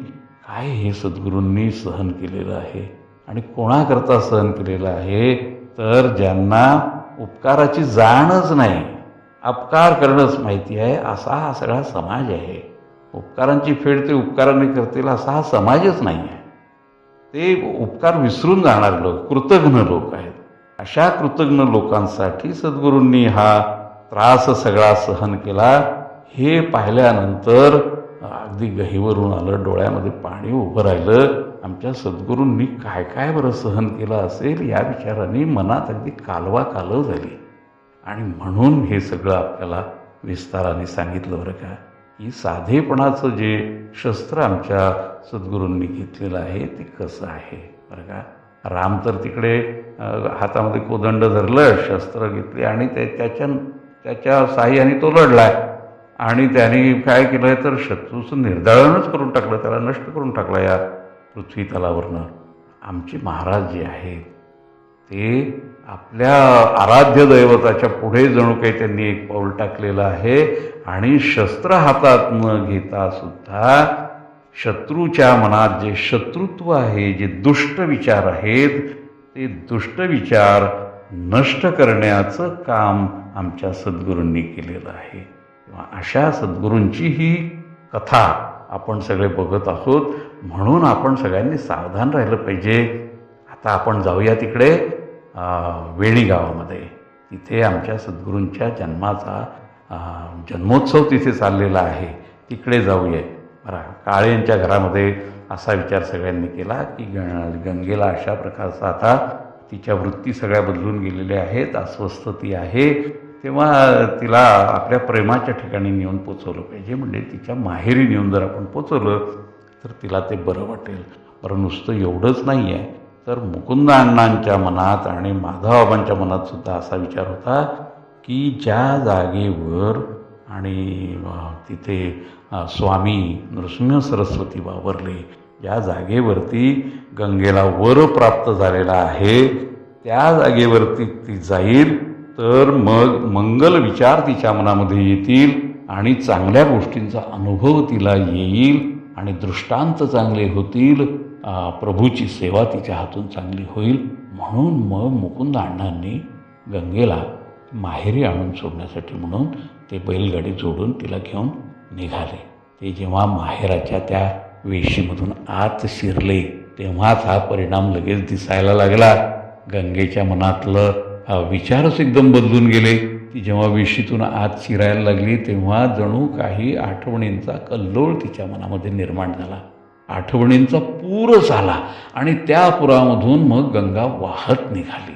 काय हे सद्गुरूंनी सहन केलेलं आहे आणि कोणाकरता सहन केलेलं आहे तर ज्यांना उपकाराची जाणच नाही, अपकार करणंच माहिती आहे असा हा सगळा समाज आहे. उपकारांची फेड ते उपकाराने करतील असा हा समाजच नाही आहे. ते उपकार विसरून जाणारे लोक, कृतघ्न लोक आहेत. अशा कृतघ्न लोकांसाठी सद्गुरूंनी हा त्रास सगळा सहन केला. हे पाहिल्यानंतर अगदी गहिवरून आलं, डोळ्यामध्ये पाणी उभं राहिलं. आमच्या सद्गुरूंनी काय काय बरं सहन केलं असेल या विचाराने मनात अगदी कालवाकालव झाली. आणि म्हणून हे सगळं आपल्याला विस्ताराने सांगितलं बरं का, की साधेपणाचं जे शस्त्र आमच्या सद्गुरूंनी घेतलेलं आहे ते कसं आहे बरं का. राम तर तिकडे हातामध्ये कोदंड धरलं, शस्त्र घेतली आणि त्याच्या साह्याने तो लढलाय आणि त्याने काय केलं तर शत्रूचं निर्दाळणच करून टाकलं, त्याला नष्ट करून टाकलं या पृथ्वी तलावरनं. आमचे महाराज जे आहेत ते आपल्या आराध्य दैवताच्या पुढे जणू काही त्यांनी एक पाऊल टाकलेलं आहे आणि शस्त्र हातात न घेता सुद्धा शत्रूच्या मनात जे शत्रुत्व आहे, जे दुष्ट विचार आहेत, ते दुष्ट विचार नष्ट करण्याचं काम आमच्या सद्गुरूंनी केलेलं आहे. किंवा अशा सद्गुरूंची ही कथा आपण सगळे बघत आहोत. म्हणून आपण सगळ्यांनी सावधान राहिलं पाहिजे. आता आपण जाऊया तिकडे वेणी गावामध्ये. तिथे आमच्या सद्गुरूंच्या जन्माचा जन्मोत्सव तिथे चाललेला आहे. तिकडे जाऊया. बरं, काळेंच्या घरामध्ये असा विचार सगळ्यांनी केला की गंगेला अशा प्रकारचा आता तिच्या वृत्ती सगळ्या बदलून गेलेल्या आहेत, अस्वस्थ ती आहे, तेव्हा तिला आपल्या प्रेमाच्या ठिकाणी नेऊन पोचवलं पाहिजे. म्हणजे तिच्या माहेरी नेऊन जर आपण पोचवलं तर तिला ते बरं वाटेल. बरं, नुसतं एवढंच नाही आहे, तर मुकुंद अण्णांच्या मनात आणि माधवबाबांच्या मनात सुद्धा असा विचार होता की ज्या जागेवर आणि तिथे स्वामी नृसिंह सरस्वती वावरले, ज्या जागेवरती गंगेला वर प्राप्त झालेला आहे, त्या जागेवरती ती जाईल तर मग मंगल विचार तिच्या मनामध्ये येतील आणि चांगल्या गोष्टींचा अनुभव तिला येईल आणि दृष्टांत चांगले होतील, प्रभूची सेवा तिच्या हातून चांगली होईल. म्हणून मग मुकुंद अण्णांनी गंगेला माहेरी आणून सोडण्यासाठी म्हणून ते बैलगाडी जोडून तिला घेऊन निघाले. ते जेव्हा माहेराच्या त्या वेशीमधून आत शिरले तेव्हाच हा परिणाम लगेच दिसायला लागला. गंगेच्या मनातलं विचारच एकदम बदलून गेले. ती जेव्हा वेशीतून आत शिरायला लागली तेव्हा जणू काही आठवणींचा कल्लोळ तिच्या मनामध्ये निर्माण झाला. आठवणींचा पूरच आला आणि त्या पुरामधून मग गंगा वाहत निघाली.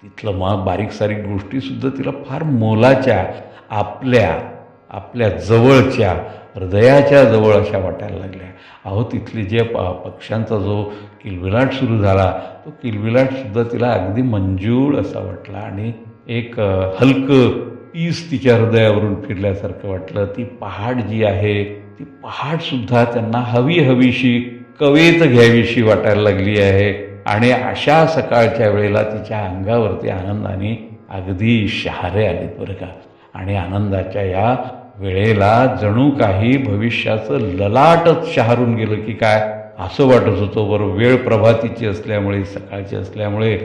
तिथलं मग बारीक सारीक गोष्टीसुद्धा तिला फार मोलाच्या, आपल्या जवळच्या, हृदयाच्या जवळ अशा वाटायला लागल्या. अहो, तिथली जे पक्ष्यांचा जो किलबिलाट सुरू झाला तो किलबिलाटसुद्धा तिला अगदी मंजूळ असा वाटला आणि एक हलकं पीस तिच्या हृदयावरून फिरल्यासारखं वाटलं. ती पहाड जी आहे ती पहाडसुद्धा त्यांना हवीशी कवेत घ्यावीशी वाटायला लागली आहे. आणि अशा सकाळच्या वेळेला तिच्या अंगावरती आनंदाने अगदी शहारे आलेत बरं का. आणि आनंदाच्या या वेळेला जणू काही भविष्याचं ललाटच शहारून गेलं की काय असं वाटत होतं. बरं, वेळ प्रभातीची असल्यामुळे, सकाळची असल्यामुळे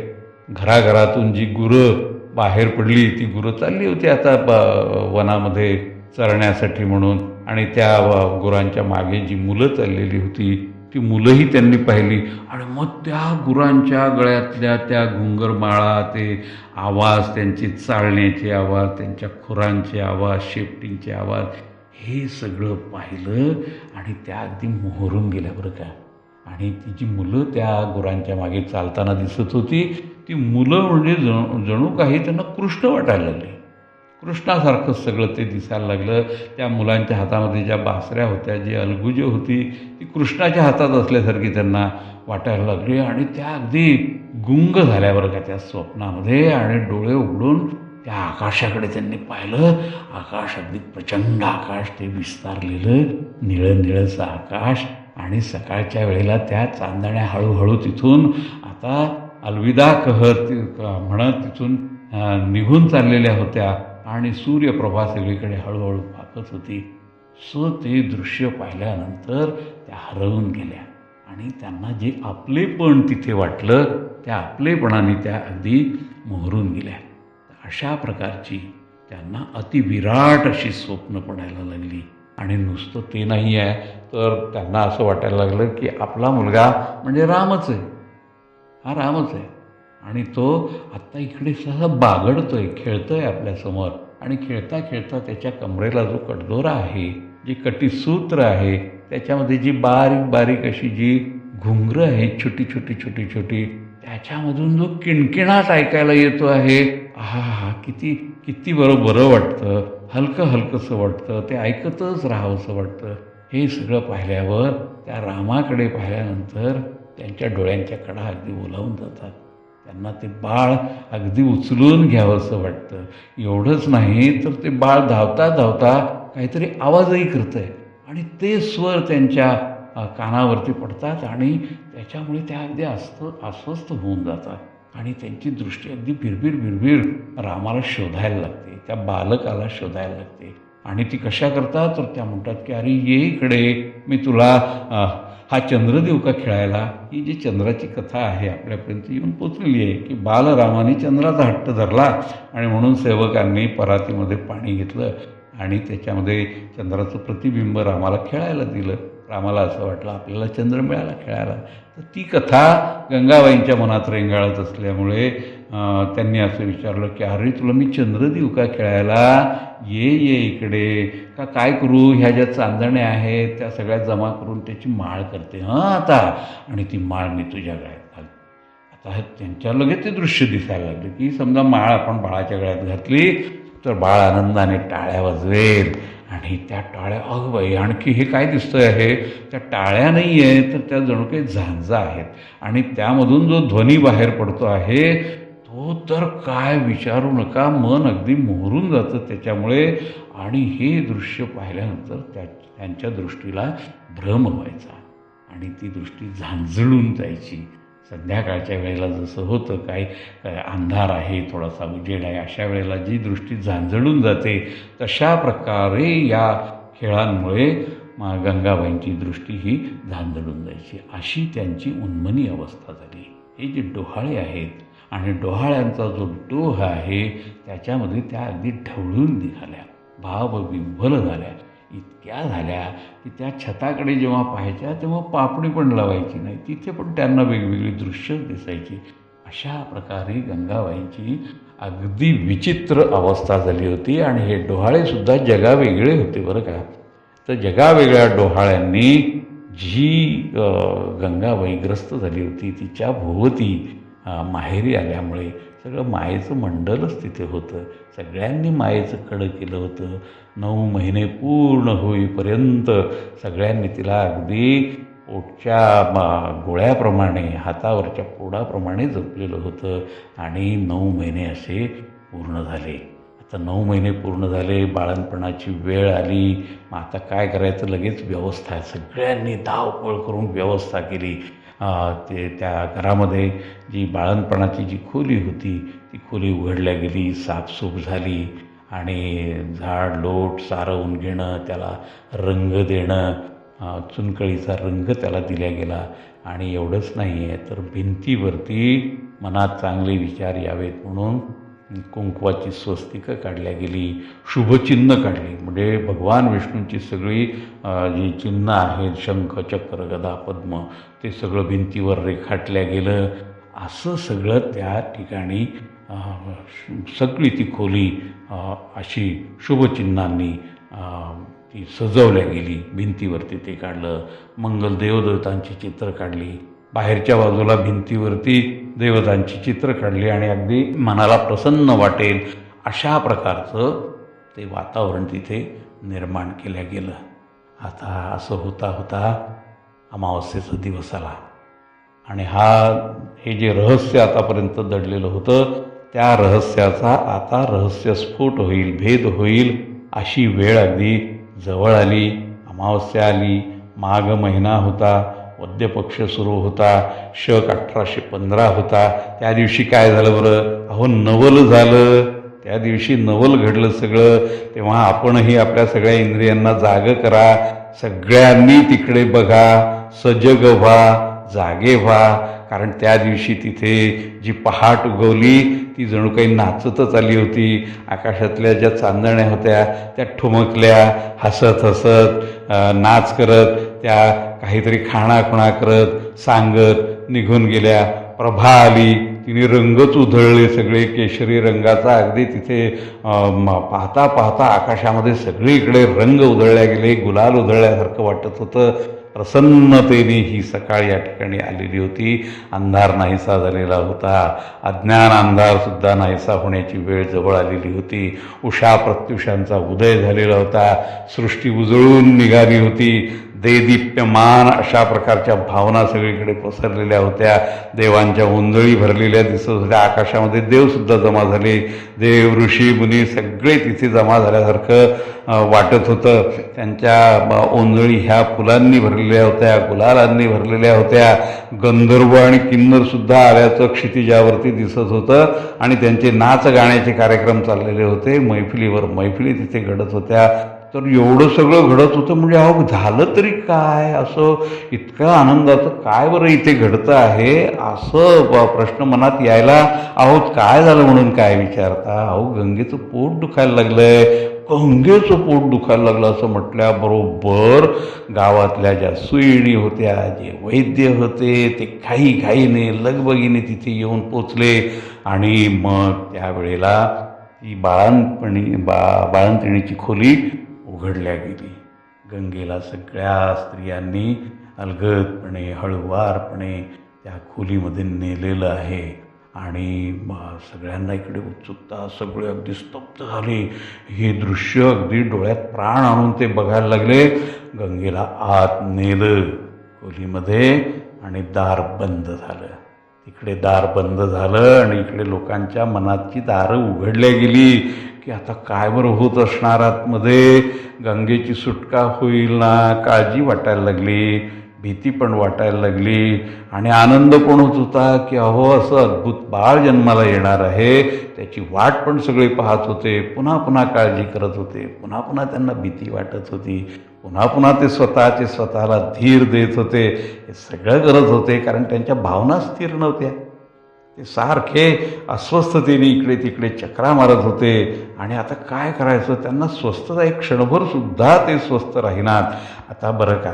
घराघरातून जी गुरं बाहेर पडली ती गुरं चालली होती आता वनामध्ये चरण्यासाठी म्हणून. आणि त्या गुरांच्या मागे जी मुलं चाललेली होती ती मुलंही त्यांनी पाहिली. आणि मग त्या गुरांच्या गळ्यातल्या त्या घुंगरमाळा, ते आवाज, त्यांचे चालण्याचे आवाज, त्यांच्या खुरांचे आवाज, शेपटींचे आवाज, हे सगळं पाहिलं आणि त्या अगदी मोहरून गेल्या बरं का. आणि ती जी मुलं त्या गुरांच्या मागे चालताना दिसत होती ती मुलं म्हणजे जणू काही त्यांना कृष्ण वाटायला लागले. कृष्णासारखं सगळं ते दिसायला लागलं. त्या मुलांच्या हातामध्ये ज्या बासऱ्या होत्या, जी अलगुजी होती ती कृष्णाच्या हातात असल्यासारखी त्यांना वाटायला लागली. आणि त्या अगदी गुंग झाल्या बरं का त्या स्वप्नामध्ये. आणि डोळे उघडून त्या आकाशाकडे त्यांनी पाहिलं. आकाश अगदी प्रचंड आकाश, ते विस्तारलेलं निळं निळंचं आकाश. आणि सकाळच्या वेळेला त्या चांदण्या हळूहळू तिथून आता अलविदा म्हणत तिथून निघून चाललेल्या होत्या आणि सूर्यप्रभा सगळीकडे हळूहळू पाकत होती. ते दृश्य पाहिल्यानंतर त्या हरवून गेल्या आणि त्यांना जे आपलेपण तिथे वाटलं त्या आपलेपणाने त्या अगदी मोहरून गेल्या. अशा प्रकारची त्यांना अतिविराट अशी स्वप्न पडायला लागली. आणि नुसतं ते नाही आहे तर त्यांना असं वाटायला लागलं की आपला मुलगा म्हणजे रामच आहे, हा रामच आहे. आणि तो आत्ता इकडे सहसा बागडतोय, खेळतोय आपल्यासमोर. आणि खेळता खेळता त्याच्या कमरेला जो कडदोरा आहे, जी कटीसूत्र आहे, त्याच्यामध्ये जी बारीक बारीक अशी जी घुंगरं आहेत, छोटी छोटी छोटी छोटी, त्याच्यामधून जो किणकिणाट ऐकायला येतो आहे, हा किती किती बरं वाटतं, हलकं हलकंसं वाटतं, ते ऐकतच राहावंसं वाटतं. हे सगळं पाहिल्यावर त्या रामाकडे पाहिल्यानंतर त्यांच्या डोळ्यांच्या कडा अगदी ओलावून जातात. त्यांना ते बाळ अगदी उचलून घ्यावंसं वाटतं. एवढंच नाही तर ते बाळ धावता धावता काहीतरी आवाजही करतं आहे आणि ते स्वर त्यांच्या कानावरती पडतात आणि त्याच्यामुळे त्या अगदी अस्वस्थ होऊन जातात आणि त्यांची दृष्टी अगदी भिरभिर रामाला शोधायला लागते, त्या बालकाला शोधायला लागते. आणि ती कशा करतात तर त्या म्हणतात की अरे ये इकडे, मी तुला हा चंद्र देऊ का खेळायला. ही जी चंद्राची कथा आहे आपल्यापर्यंत येऊन पोचलेली आहे की बालरामाने चंद्राचा हट्ट धरला आणि म्हणून सेवकांनी परातीमध्ये पाणी घेतलं आणि त्याच्यामध्ये चंद्राचं प्रतिबिंब रामाला खेळायला दिलं. रामाला असं वाटलं आपल्याला चंद्र मिळाला खेळायला. तर ती कथा गंगाबाईंच्या मनात रेंगाळत असल्यामुळे त्यांनी असं विचारलं की अरे तुला मी चंद्र देऊ का खेळायला, ये ये इकडे. का काय करू, ह्या ज्या चांदण्या आहेत त्या सगळ्या जमा करून त्याची माळ करते हां आता, आणि ती माळ मी तुझ्या गळ्यात घालते. आता त्यांच्या लगेच ते दृश्य दिसायला लागलं की समजा माळ आपण बाळाच्या गळ्यात घातली तर बाळ आनंदाने टाळ्या वाजवेल आणि त्या टाळ्या अगं बाई आणखी हे काय दिसतंय आहे, त्या टाळ्या नाही आहेत तर त्या जणू काही झांजा आहेत आणि त्यामधून जो ध्वनी बाहेर पडतो आहे तो तर काय विचारू नका, मन अगदी मोहरून जातं त्याच्यामुळे. आणि हे दृश्य पाहिल्यानंतर त्यांच्या दृष्टीला भ्रम व्हायचा आणि ती दृष्टी झांजळून जायची. संध्याकाळच्या वेळेला जसं होतं काय अंधार आहे, थोडासा उजेड आहे, अशा वेळेला जी दृष्टी झांजळून जाते तशा प्रकारे या खेळांमुळे गंगाबाईंची दृष्टी ही झांजळून जायची. अशी त्यांची उन्मनी अवस्था झाली. हे जे डोहाळे आहेत आणि डोहाळ्यांचा जो डोह आहे त्याच्यामध्ये त्या अगदी ढवळून निघाल्या, भावविव्हल झाल्या, इतक्या झाल्या की त्या छताकडे जेव्हा पाहायच्या तेव्हा पापणी पण लावायची नाही, तिथे पण त्यांना वेगवेगळी दृश्य दिसायची. अशा प्रकारे गंगाबाईंची अगदी विचित्र अवस्था झाली होती. आणि हे डोहाळेसुद्धा जगावेगळे होते बरं का. तर जगावेगळ्या डोहाळ्यांनी जी गंगाबाई ग्रस्त झाली होती तिच्या भोवती माहेरी आल्यामुळे सगळं मायेचं मंडलच तिथे होतं. सगळ्यांनी मायेचं कडं केलं होतं. 9 महिने पूर्ण होईपर्यंत सगळ्यांनी तिला अगदी पोटच्या गोळ्याप्रमाणे, हातावरच्या पोडाप्रमाणे जपलेलं होतं. आणि 9 महिने असे पूर्ण झाले. आता 9 महिने पूर्ण झाले, बाळंतपणाची वेळ आली. मग आता काय करायचं, लगेच व्यवस्था आहे. सगळ्यांनी धावपळ करून व्यवस्था केली. त्या घरामध्ये जी बाळंतपणाची जी खोली होती ती खोली उघडल्या गेली, साफसूफ झाली आणि झाड लोट सारवून घेणं, त्याला रंग देणं, चुनकळीचा रंग त्याला दिला गेला. आणि एवढंच नाही आहे तर भिंतीवरती मनात चांगले विचार यावेत म्हणून कुंकवाची स्वस्तिकं काढल्या गेली, शुभचिन्ह काढली. म्हणजे भगवान विष्णूंची सगळी जी चिन्ह आहेत, शंख चक्र गदा पद्म, ते सगळं भिंतीवर रेखाटल्या गेलं. असं सगळं त्या ठिकाणी सगळी ती खोली अशी शुभचिन्हांनी ती सजवल्या गेली. भिंतीवरती ते काढलं. मंगल देवदेवतांची चित्र काढली. बाहेरच्या बाजूला भिंतीवरती देवतांची चित्र काढली आणि अगदी मनाला प्रसन्न वाटेल अशा प्रकारचं ते वातावरण तिथे निर्माण केलं गेलं. आता असं होता होता अमावस्येचा दिवस आला आणि हे जे रहस्य आतापर्यंत दडलेलं होतं त्या रहस्याचा आता रहस्यस्फोट होईल, भेद होईल अशी वेळ अगदी जवळ आली. अमावस्या आली. माघ महिना होता. वद्य पक्ष सुरू होता. शक 1815 होता. त्या दिवशी काय झालं बरं, अहो नवल झालं. त्या दिवशी नवल घडलं सगळं. तेव्हा आपणही आपल्या सगळ्या इंद्रियांना जाग करा. सगळ्यांनी तिकडे बघा, सजग व्हा, जागे व्हा. कारण त्या दिवशी तिथे जी पहाट उगवली ती जणू काही नाचतच आली होती. आकाशातल्या ज्या चांदण्या होत्या त्या ठुमकल्या, हसत हसत नाच करत, त्या काहीतरी खाणाखुणा करत सांगत निघून गेल्या. प्रभा आली, तिने रंगच उधळले सगळे केशरी रंगाचा. अगदी तिथे पाहता पाहता आकाशामध्ये सगळीकडे रंग उधळल्या गेले, गुलाल उधळल्यासारखं वाटत होतं. प्रसन्नतेने ही सकाळ या ठिकाणी आलेली होती. अंधार नाहीसा झालेला होता. अज्ञान अंधारसुद्धा नाहीसा होण्याची वेळ जवळ आलेली होती. उषा प्रत्युषांचा उदय झालेला होता. सृष्टी उजळून निघाली होती. देदीप्यमान अशा प्रकारच्या भावना सगळीकडे पसरलेल्या होत्या. देवांच्या ओंजळी भरलेल्या दिसत होत्या. आकाशामध्ये देवसुद्धा जमा झाले. देव ऋषी मुनी सगळे तिथे जमा झाल्यासारखं वाटत होतं. त्यांच्या ओंजळी ह्या फुलांनी भरलेल्या होत्या, गुलालांनी भरलेल्या होत्या. गंधर्व आणि किन्नरसुद्धा आल्याचं क्षितिजावरती दिसत होतं आणि त्यांचे नाच गाण्याचे कार्यक्रम चाललेले होते. मैफिलीवर मैफिली तिथे घडत होत्या. तर एवढं सगळं घडत होतं म्हणजे अहो झालं तरी काय, असं इतकं आनंदाचं काय बरं इथे घडतं आहे असं प्रश्न मनात यायला. अहो काय झालं म्हणून काय विचारता, अहो गंगेचं पोट दुखायला लागलंय, गंगेचं पोट दुखायला लागलं असं म्हटल्याबरोबर गावातल्या ज्या सुईणी होत्या, जे वैद्य होते, ते घाईने लगबगीने तिथे येऊन पोचले. आणि मग त्यावेळेला ती बाळंतिणीची खोली उघडल्या गेली. गंगेला सगळ्या स्त्रियांनी अलगदपणे हळुवारपणे त्या खोलीमध्ये नेलेलं आहे. आणि सगळ्यांना इकडे उत्सुकता, सगळे अगदी स्तब्ध झाले. हे दृश्य अगदी डोळ्यात प्राण आणून ते बघायला लागले. गंगेला आत नेलं खोलीमध्ये आणि दार बंद झालं. तिकडे दार बंद झालं आणि इकडे लोकांच्या मनाची दारं उघडल्या गेली की आता काय बरं होत असणार आतमध्ये. गंगेची सुटका होईल ना, काळजी वाटायला लागली, भीती पण वाटायला लागली आणि आनंद पण होत होता की अहो असं अद्भुत बाळ जन्माला येणार आहे. त्याची वाट पण सगळे पाहत होते. पुन्हा पुन्हा काळजी करत होते. पुन्हा पुन्हा त्यांना भीती वाटत होती. पुन्हा पुन्हा ते स्वतःला धीर देत होते. हे सगळं करत होते कारण त्यांच्या भावना स्थिर नव्हत्या. ते सारखे अस्वस्थतेने इकडे तिकडे चक्रा मारत होते. आणि आता काय करायचं, त्यांना स्वस्थता एक क्षणभर सुद्धा ते स्वस्थ राहीनात. आता बरं का,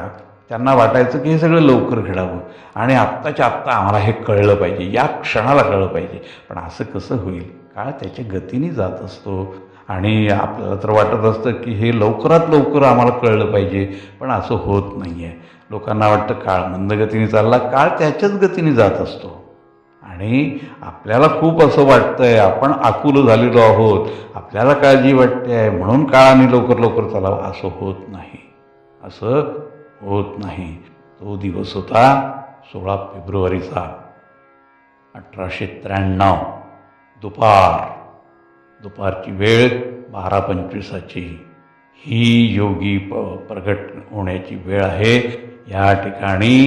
त्यांना वाटायचं की हे सगळं लवकर घडावं आणि आत्ताच्या आत्ता आम्हाला हे कळलं पाहिजे, या क्षणाला कळलं पाहिजे. पण असं कसं होईल, काळ त्याच्या गतीने जात असतो आणि आपल्याला तर वाटत असतं की हे लवकरात लवकर आम्हाला कळलं पाहिजे, पण असं होत नाही आहे. लोकांना वाटतं काळ मंदगतीने चालला, काळ त्याच्याच गतीने जात असतो. आणि आपल्याला खूप असं वाटतंय, आपण आकुल झालेलो आहोत, आपल्याला काळजी वाटते आहे म्हणून काळाने लवकर लवकर चालावं, असं होत नाही. असं होत नाही. तो दिवस होता 16 फेब्रुवारीचा 1893. दुपारची वेळ 12:25. ही योगी प्रगट होण्याची वेळ आहे. या ठिकाणी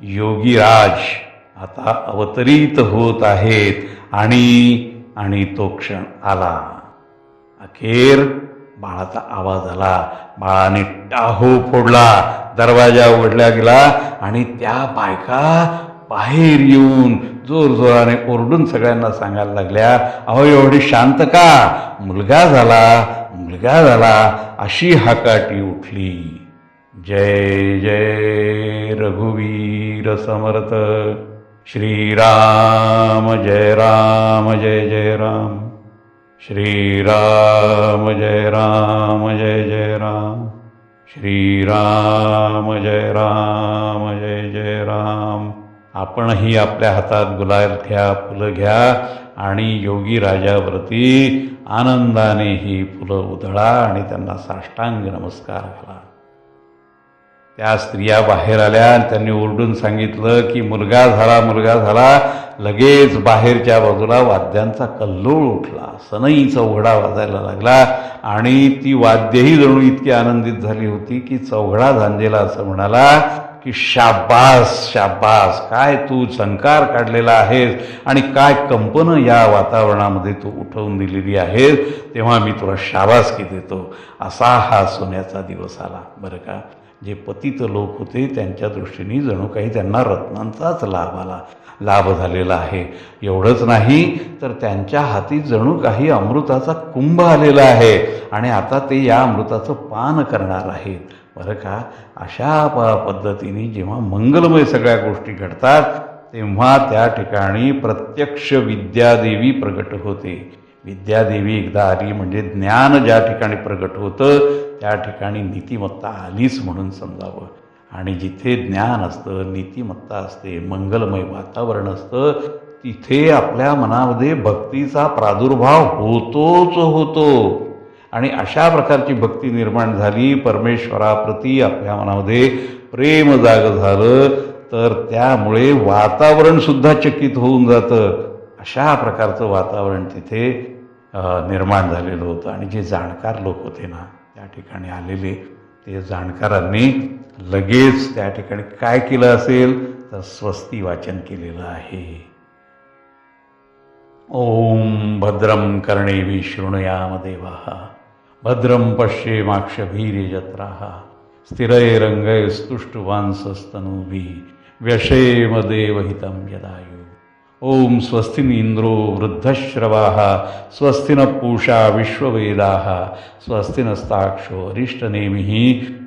योगीराज आता अवतरित होत आहेत आणि तो क्षण आला. अखेर बाळाचा आवाज आला. बाळाने टाहो फोडला. दरवाजा उघडला गेला आणि त्या बायका बाहेर येऊन जोरजोराने ओरडून सगळ्यांना सांगायला लागल्या, अहो एवढी शांत का, मुलगा झाला अशी हाकाटी उठली. जय जय रघुवीर समर्थ. श्रीराम जय राम जय जय राम. श्रीराम जय राम जय जय राम. श्रीराम जय राम जय जय राम. आपणही आपल्या हातात गुलाल घ्या, फुलं घ्या आणि योगी राजावरती आनंदाने ही फुलं उधळा आणि त्यांना साष्टांग नमस्कार घाला. त्या स्त्रिया बाहेर आल्या आणि त्यांनी ओरडून सांगितलं की मुलगा झाला. लगेच बाहेरच्या बाजूला वाद्यांचा कल्लोळ उठला. सनई चौघडा वाजायला लागला आणि ती वाद्यही जणू इतकी आनंदित झाली होती की चौघडा झांजेला असं म्हणाला की शाबास, काय तू झंकार काढलेला आहेस आणि काय कंपनं या वातावरणामध्ये तू उठवून दिलेली आहेस, तेव्हा मी तुला शाबासकी देतो. असा हा सोन्याचा दिवस आला. बरं का, जे पतित लोक होते त्यांच्या दृष्टीने जणू काही त्यांना रत्नांचाच लाभ झालेला आहे. एवढंच नाही तर त्यांच्या हाती जणू काही अमृताचा कुंभ आलेला आहे आणि आता ते या अमृताचं पान करणार आहेत. बरं का, अशा पद्धतीने जेव्हा मंगलमय सगळ्या गोष्टी घडतात तेव्हा त्या ठिकाणी प्रत्यक्ष विद्यादेवी प्रगट होते. विद्यादेवी एकदा आली म्हणजे ज्ञान ज्या ठिकाणी प्रगट होतं त्या ठिकाणी नीतिमत्ता आलीच म्हणून समजावं. आणि जिथे ज्ञान असतं, नीतिमत्ता असते, मंगलमय वातावरण असतं, तिथे आपल्या मनामध्ये भक्तीचा प्रादुर्भाव होतो. आणि अशा प्रकारची भक्ती निर्माण झाली. परमेश्वराप्रती आपल्या मनामध्ये प्रेम जागं झालं तर त्यामुळे वातावरण सुद्धा चकित होऊन जातं. अशा प्रकारचं वातावरण तिथे निर्माण झालेलं होतं. आणि जे जाणकार लोक होते ना त्या ठिकाणी आलेले, ते जाणकारांनी लगेच त्या ठिकाणी काय केलं असेल तर स्वस्ती वाचन केलेलं आहे. ओम भद्रं कर्णेभिः शृणुयाम देवाः भद्रं पश्येमाक्षभिर्यजत्राः स्थिरैरङ्गैस्तुष्टुवांसस्तनूभिः व्यशेम देवहितं यदायुः. ओम स्वस्ति न इंद्रो वृद्धश्रवाः स्वस्ति न पूषा विश्ववेदाः स्वस्ति नस्ताक्षो अरिष्टनेमिः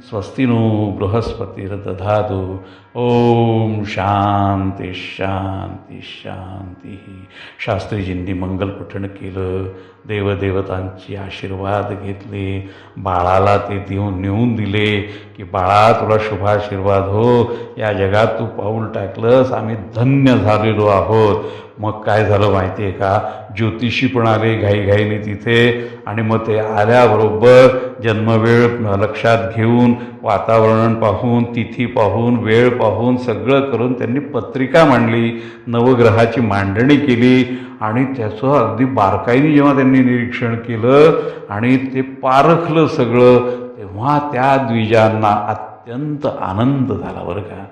स्वस्ति नो बृहस्पतिर्दधातु. ओम शांती शांती शांती. शास्त्रीजींनी मंगलपठण केलं, देवदेवतांचे आशीर्वाद घेतले, बाळाला ते नेऊन दिले की बाळा तुला शुभाशीर्वाद हो, या जगात तू पाऊल टाकलंस, आम्ही धन्य झालेलो आहोत. मग काय झालं माहिती आहे का, ज्योतिषी पण आले घाईघाईने तिथे, आणि मग ते आल्याबरोबर जन्मवेळ लक्षात घेऊन, वातावरण पाहून, तिथी पाहून, वेळ पाहून सगळं करून त्यांनी पत्रिका मांडली, नवग्रहाची मांडणी केली. आणि त्याचं अगदी बारकाईने जेव्हा त्यांनी निरीक्षण केलं आणि ते पारखलं सगळं, तेव्हा त्या द्विजांना अत्यंत आनंद झाला बरं का.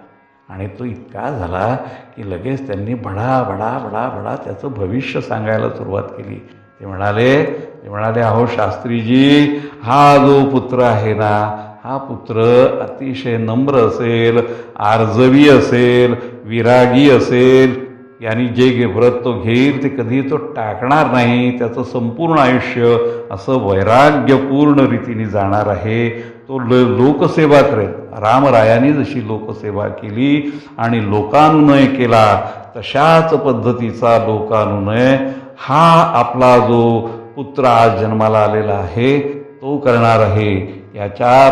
आणि तो इतका झाला की लगेच त्यांनी बडा बडा बडा बडा त्याचं भविष्य सांगायला सुरुवात केली. ते म्हणाले अहो शास्त्रीजी, हा जो पुत्र आहे ना, हा पुत्र अतिशय नम्र असेल, आर्जवी असेल, विरागी असेल, यांनी जे व्रत तो घेईल ते कधी तो टाकणार नाही, त्याचं संपूर्ण आयुष्य असं वैराग्यपूर्ण रीतीने जाणार आहे. तो लोकसेवा करेल. रामरायांनी जशी लोकसेवा केली आणि लोकानुनय केला, तशाच पद्धतीचा लोकानुनय हा आपला जो पुत्र आज जन्माला आलेला आहे तो करणार आहे. याच्या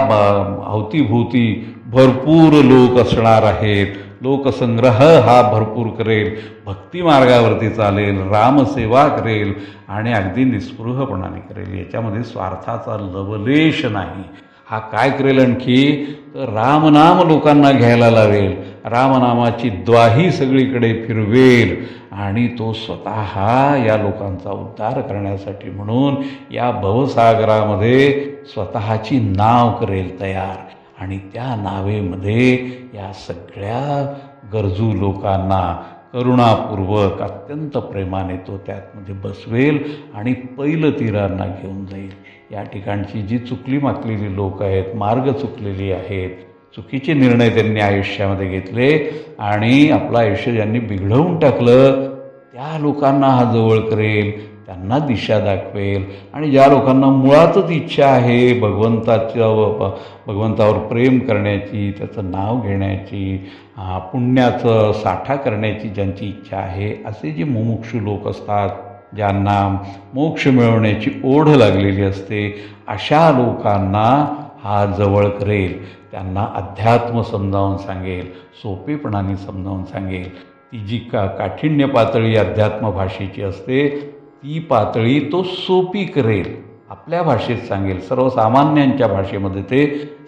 अवतीभोवती भरपूर लोक असणार आहेत. लोकसंग्रह हा भरपूर करेल, भक्ती मार्गावरती चालेल, रामसेवा करेल आणि अगदी निस्पृहपणाने करेल. याच्यामध्ये स्वार्थाचा लवलेश नाही. हा काय करेल आणखी तर रामनाम लोकांना घ्यायला लावेल, रामनामाची द्वाही सगळीकडे फिरवेल आणि तो स्वतः या लोकांचा उद्धार करण्यासाठी म्हणून या भवसागरामध्ये स्वतःची नाव करेल तयार. आणि त्या नावेमध्ये या सगळ्या गरजू लोकांना करुणापूर्वक अत्यंत प्रेमाने तो त्यातमध्ये बसवेल आणि पैलतीरांना घेऊन जाईल. या ठिकाणची जी चुकली माकलेली लोक आहेत, मार्ग चुकलेली आहेत, चुकीचे निर्णय त्यांनी आयुष्यामध्ये घेतले आणि आपलं आयुष्य ज्यांनी बिघडवून टाकलं, त्या लोकांना हा जवळ करेल, त्यांना दिशा दाखवेल. आणि ज्या लोकांना मुळातच इच्छा आहे भगवंतावर प्रेम करण्याची, त्याचं नाव घेण्याची, पुण्याचं साठा करण्याची ज्यांची इच्छा आहे, असे जे मुमुक्षू लोक असतात, ज्यांना मोक्ष मिळवण्याची ओढ लागलेली असते, अशा लोकांना हा जवळ करेल. त्यांना अध्यात्म समजावून सांगेल, सोपेपणाने समजावून सांगेल. ती जी काठिण्य पातळी अध्यात्म भाषेची असते ती पातळी तो सोपी करेल, आपल्या भाषेत सांगेल, सर्वसामान्यांच्या भाषेमध्ये ते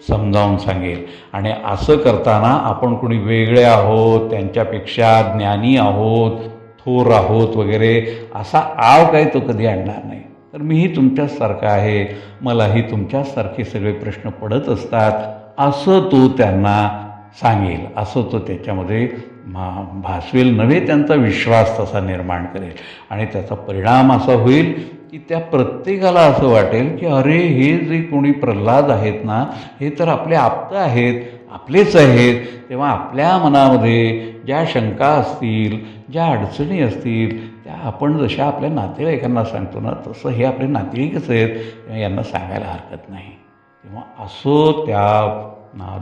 समजावून सांगेल. आणि असं करताना आपण कोणी वेगळे आहोत, त्यांच्यापेक्षा ज्ञानी आहोत, थोर आहोत वगैरे असा आव काही तो कधी आणणार नाही. तर मीही तुमच्याचसारखा आहे, मलाही तुमच्याचसारखे सगळे प्रश्न पडत असतात, असं तो त्यांना सांगेल, असं तो त्याच्यामध्ये भासवेल. नव्हे त्यांचा विश्वास तसा निर्माण करेल. आणि त्याचा परिणाम असा होईल की त्या प्रत्येकाला असं वाटेल की अरे हे जे कोणी प्रल्हाद आहेत ना, हे तर आपले आप्त आहेत, आपलेच आहेत. तेव्हा आपल्या मनामध्ये ज्या शंका असतील, ज्या अडचणी असतील, त्या आपण जशा आपल्या नातेवाईकांना सांगतो ना, तसं हे आपले नातेवाईकच आहेत, तेव्हा यांना सांगायला हरकत नाही. तेव्हा असं त्या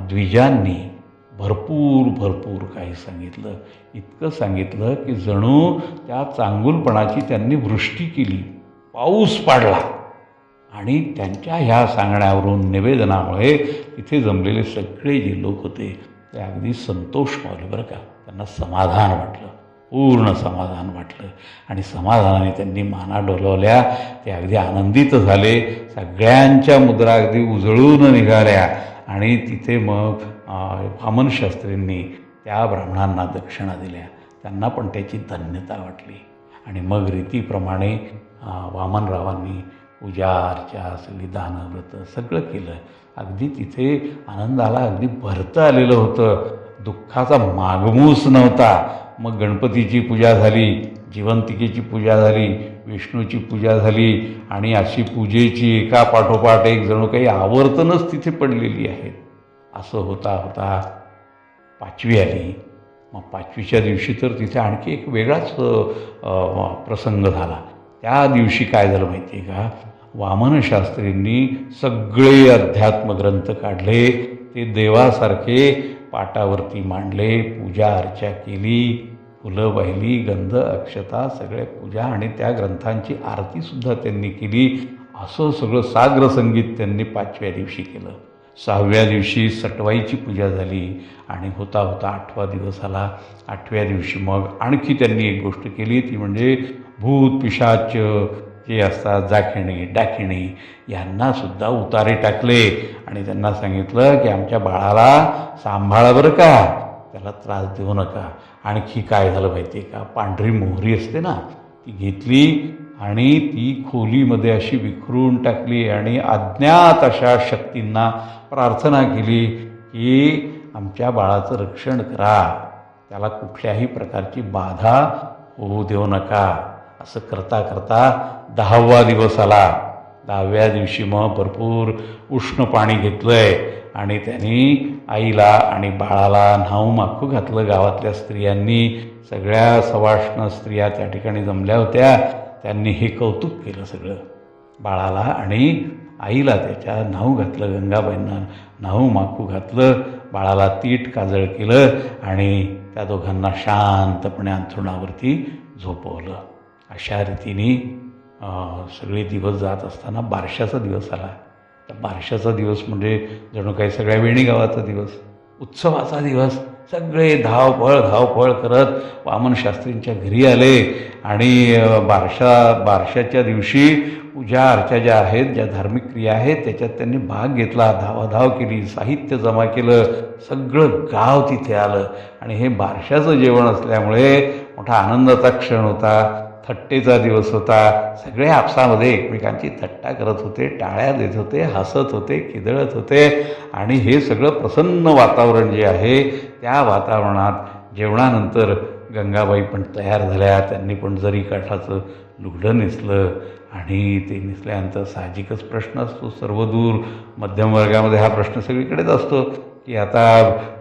द्विजांनी भरपूर काही सांगितलं. इतकं सांगितलं की जणू त्या चांगुलपणाची त्यांनी वृष्टी केली, पाऊस पाडला. आणि त्यांच्या ह्या सांगण्यावरून, निवेदनामुळे तिथे जमलेले सगळे जे लोक होते ते अगदी संतोष पावले बरं का. त्यांना समाधान वाटलं, पूर्ण समाधान वाटलं. आणि समाधानाने त्यांनी माना डोलवल्या, ते अगदी आनंदित झाले. सगळ्यांच्या मुद्रा अगदी उजळून निघाल्या आणि तिथे मग वामन शास्त्रींनी त्या ब्राह्मणांना दक्षिणा दिल्या. त्यांना पण त्याची धन्यता वाटली आणि मग रीतीप्रमाणे वामनरावांनी पूजा अर्चा सगळी दानं व्रतं सगळं केलं. अगदी तिथे आनंदाला अगदी भरतं आलेलं होतं, दुःखाचा मागमूस नव्हता. मग गणपतीची पूजा झाली, जिवंतिकेची पूजा झाली, विष्णूची पूजा झाली आणि अशी पूजेची एका पाठोपाठ एक जणू काही आवर्तनच तिथे पडलेली आहेत. असं होता होता पाचवी आली. मग पाचवीच्या दिवशी तर तिथे आणखी एक वेगळाच प्रसंग झाला. त्या दिवशी काय झालं माहिती आहे का, वामन शास्त्रींनी सगळे अध्यात्मग्रंथ काढले, ते देवासारखे पाटावरती मांडले, पूजा अर्चा केली, फुलं वाहिली, गंध अक्षता सगळे पूजा आणि त्या ग्रंथांची आरतीसुद्धा त्यांनी केली. असं सगळं साग्र संगीत त्यांनी पाचव्या दिवशी केलं. सहाव्या दिवशी सटवाईची पूजा झाली आणि होता होता आठवा दिवस आला. आठव्या दिवशी मग आणखी त्यांनी एक गोष्ट केली, ती म्हणजे भूत पिशाच जे असतात, जाखिणी डाकिणी यांनासुद्धा उतारे टाकले आणि त्यांना सांगितलं की आमच्या बाळाला सांभाळा बरं का, त्याला त्रास देऊ नका. आणखी काय झालं माहिती आहे का, पांढरी मोहरी असते ना, ती घेतली आणि ती खोलीमध्ये अशी विखरून टाकली आणि अज्ञात अशा शक्तींना प्रार्थना केली की आमच्या बाळाचं रक्षण करा, त्याला कुठल्याही प्रकारची बाधा होऊ देऊ नका. असं करता करता 10वा दिवस आला. 10व्या दिवशी मग भरपूर उष्ण पाणी घेतलं आहे आणि त्यांनी आईला आणि बाळाला न्हाऊ माखू घातलं. गावातल्या स्त्रियांनी, सगळ्या सवाष्ण स्त्रिया त्या ठिकाणी जमल्या होत्या. त्यांनी हे कौतुक केलं सगळं. बाळाला आणि आईला त्याच्या न्हाऊ घातलं, गंगाबाईंना न्हाऊ माखू घातलं, बाळाला तीट काजळ केलं आणि त्या दोघांना शांतपणे अंथरुणावरती झोपवलं. अशा रीतीने सगळे दिवस जात असताना बारशाचा दिवस आला. तर बारशाचा दिवस म्हणजे जणू काही सगळ्या वेणी गावाचा दिवस, उत्सवाचा दिवस. सगळे धावपळ करत वामन शास्त्रींच्या घरी आले आणि बारशाच्या दिवशी पूजा अर्चा ज्या आहेत, ज्या धार्मिक क्रिया आहेत त्याच्यात त्यांनी भाग घेतला. धावाधाव केली, साहित्य जमा केलं, सगळं गाव तिथे आलं आणि हे बारशाचं जेवण असल्यामुळे मोठा आनंदाचा क्षण होता, थट्टेचा दिवस होता. सगळे आपसामध्ये एकमेकांची थट्टा करत होते, टाळ्या देत होते, हसत होते, खिदळत होते आणि हे सगळं प्रसन्न वातावरण जे आहे त्या वातावरणात जेवणानंतर गंगाबाई पण तयार झाल्या. त्यांनी पण जरी काठाचं लुगडं नेसलं आणि ते नेसल्यानंतर साहजिकच प्रश्न असतो सर्वदूर मध्यम वर्गामध्ये, हा प्रश्न सगळीकडेच असतो की आता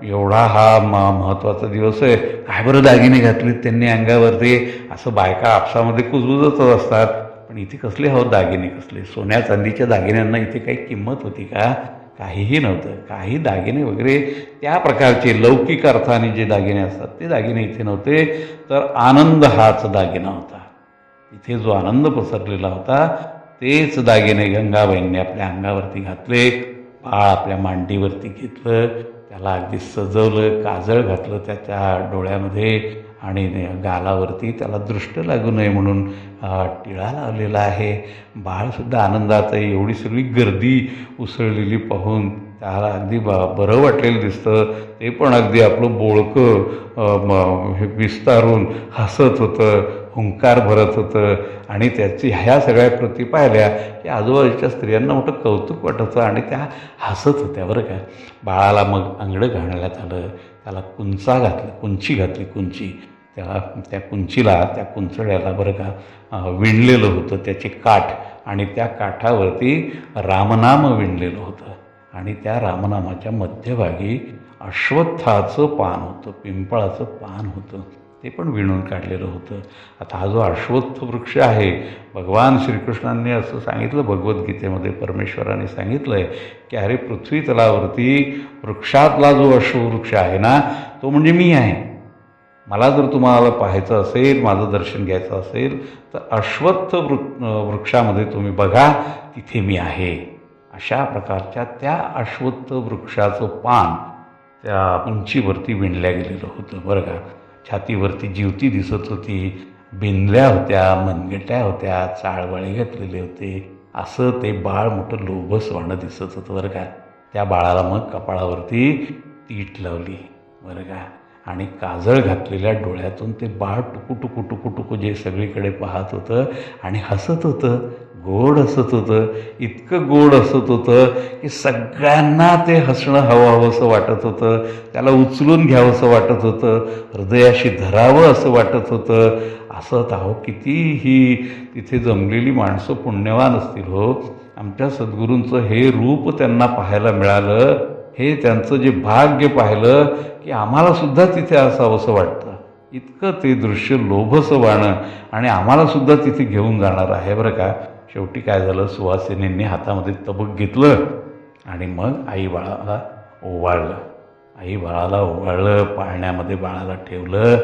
एवढा हा महत्त्वाचा दिवस आहे, काय बरं दागिने घातलेत त्यांनी अंगावरती, असं बायका आपसामध्ये कुजबुजतच असतात. पण इथे कसले हो दागिने, कसले सोन्या चांदीच्या दागिन्यांना इथे काही किंमत होती का? काहीही नव्हतं. काही दागिने वगैरे त्या प्रकारचे लौकिक अर्थाने जे दागिने असतात ते दागिने इथे नव्हते. तर आनंद हाच दागिना होता. इथे जो आनंद पसरलेला होता तेच दागिने गंगाबाईंनी आपल्या अंगावरती घातले. बाळ आपल्या मांडीवरती घेतलं, त्याला अगदी सजवलं, काजळ घातलं त्याच्या डोळ्यामध्ये आणि गालावरती त्याला दृष्ट लागू नये म्हणून टिळा लावलेला आहे. बाळसुद्धा आनंदात आहे. एवढी सगळी गर्दी उसळलेली पाहून त्याला अगदी बरं वाटलेलं दिसतं. ते पण अगदी आपलं बोळकं विस्तारून हसत होतं, हुंकार भरत होतं आणि त्याची ह्या सगळ्या कृती पाहिल्या की आजूबाजूच्या स्त्रियांना मोठं कौतुक वाटत होतं आणि त्या हसत होत्या बरं का. बाळाला मग अंगडं घालण्यात आलं, त्याला कुंची घातली. त्याला त्या कुंचीला, त्या कुंचड्याला बरं का विणलेलं होतं त्याचे काठ आणि त्या काठावरती रामनाम विणलेलं होतं आणि त्या रामनामाच्या मध्यभागी अश्वत्थाचं पान होतं, पिंपळाचं पान होतं, ते पण विणून काढलेलं होतं. आता हा जो अश्वत्थ वृक्ष आहे, भगवान श्रीकृष्णांनी असं सांगितलं भगवद्गीतेमध्ये, परमेश्वराने सांगितलं आहे की अरे पृथ्वी तलावरती वृक्षातला जो अश्ववृक्ष आहे ना तो म्हणजे मी आहे. मला जर तुम्हाला पाहायचं असेल, माझं दर्शन घ्यायचं असेल तर अश्वत्थ वृक्षामध्ये तुम्ही बघा, तिथे मी आहे. अशा प्रकारच्या त्या अश्वत्थ वृक्षाचं पान त्या उंचीवरती विणल्या गेलेलं होतं बरं का. छातीवरती जिवती दिसत होती, बिंदल्या होत्या, मनगट्या होत्या, चाळवळे घातलेले होते. असं ते बाळ मोठं लोभसवाणं दिसत होतं बरं का. त्या बाळाला मग कपाळावरती तीट लावली बरं का. आणि काजळ घातलेल्या डोळ्यातून ते बाळ टुकू टुकू टुकू टुकू जे सगळीकडे पाहत होतं आणि हसत होतं, गोड हसत होतं, इतकं गोड हसत होतं की सगळ्यांना ते हसणं हवंसं वाटत होतं, त्याला उचलून घ्यावंसं वाटत होतं, हृदयाशी धरावं असं वाटत होतं. असं अहो कितीही तिथे जमलेली माणसं पुण्यवान असतील हो. आमच्या सद्गुरूंचं हे रूप त्यांना पाहायला मिळालं, हे त्यांचं जे भाग्य पाहिलं की आम्हालासुद्धा तिथे असावंसं वाटतं. इतकं ते दृश्य लोभसं वाणं आणि आम्हालासुद्धा तिथे घेऊन जाणार आहे बरं का. शेवटी काय झालं, सुवासिनींनी हातामध्ये तबक घेतलं आणि मग आई बाळाला ओवाळलं. आई बाळाला ओवाळलं, पाळण्यामध्ये बाळाला ठेवलं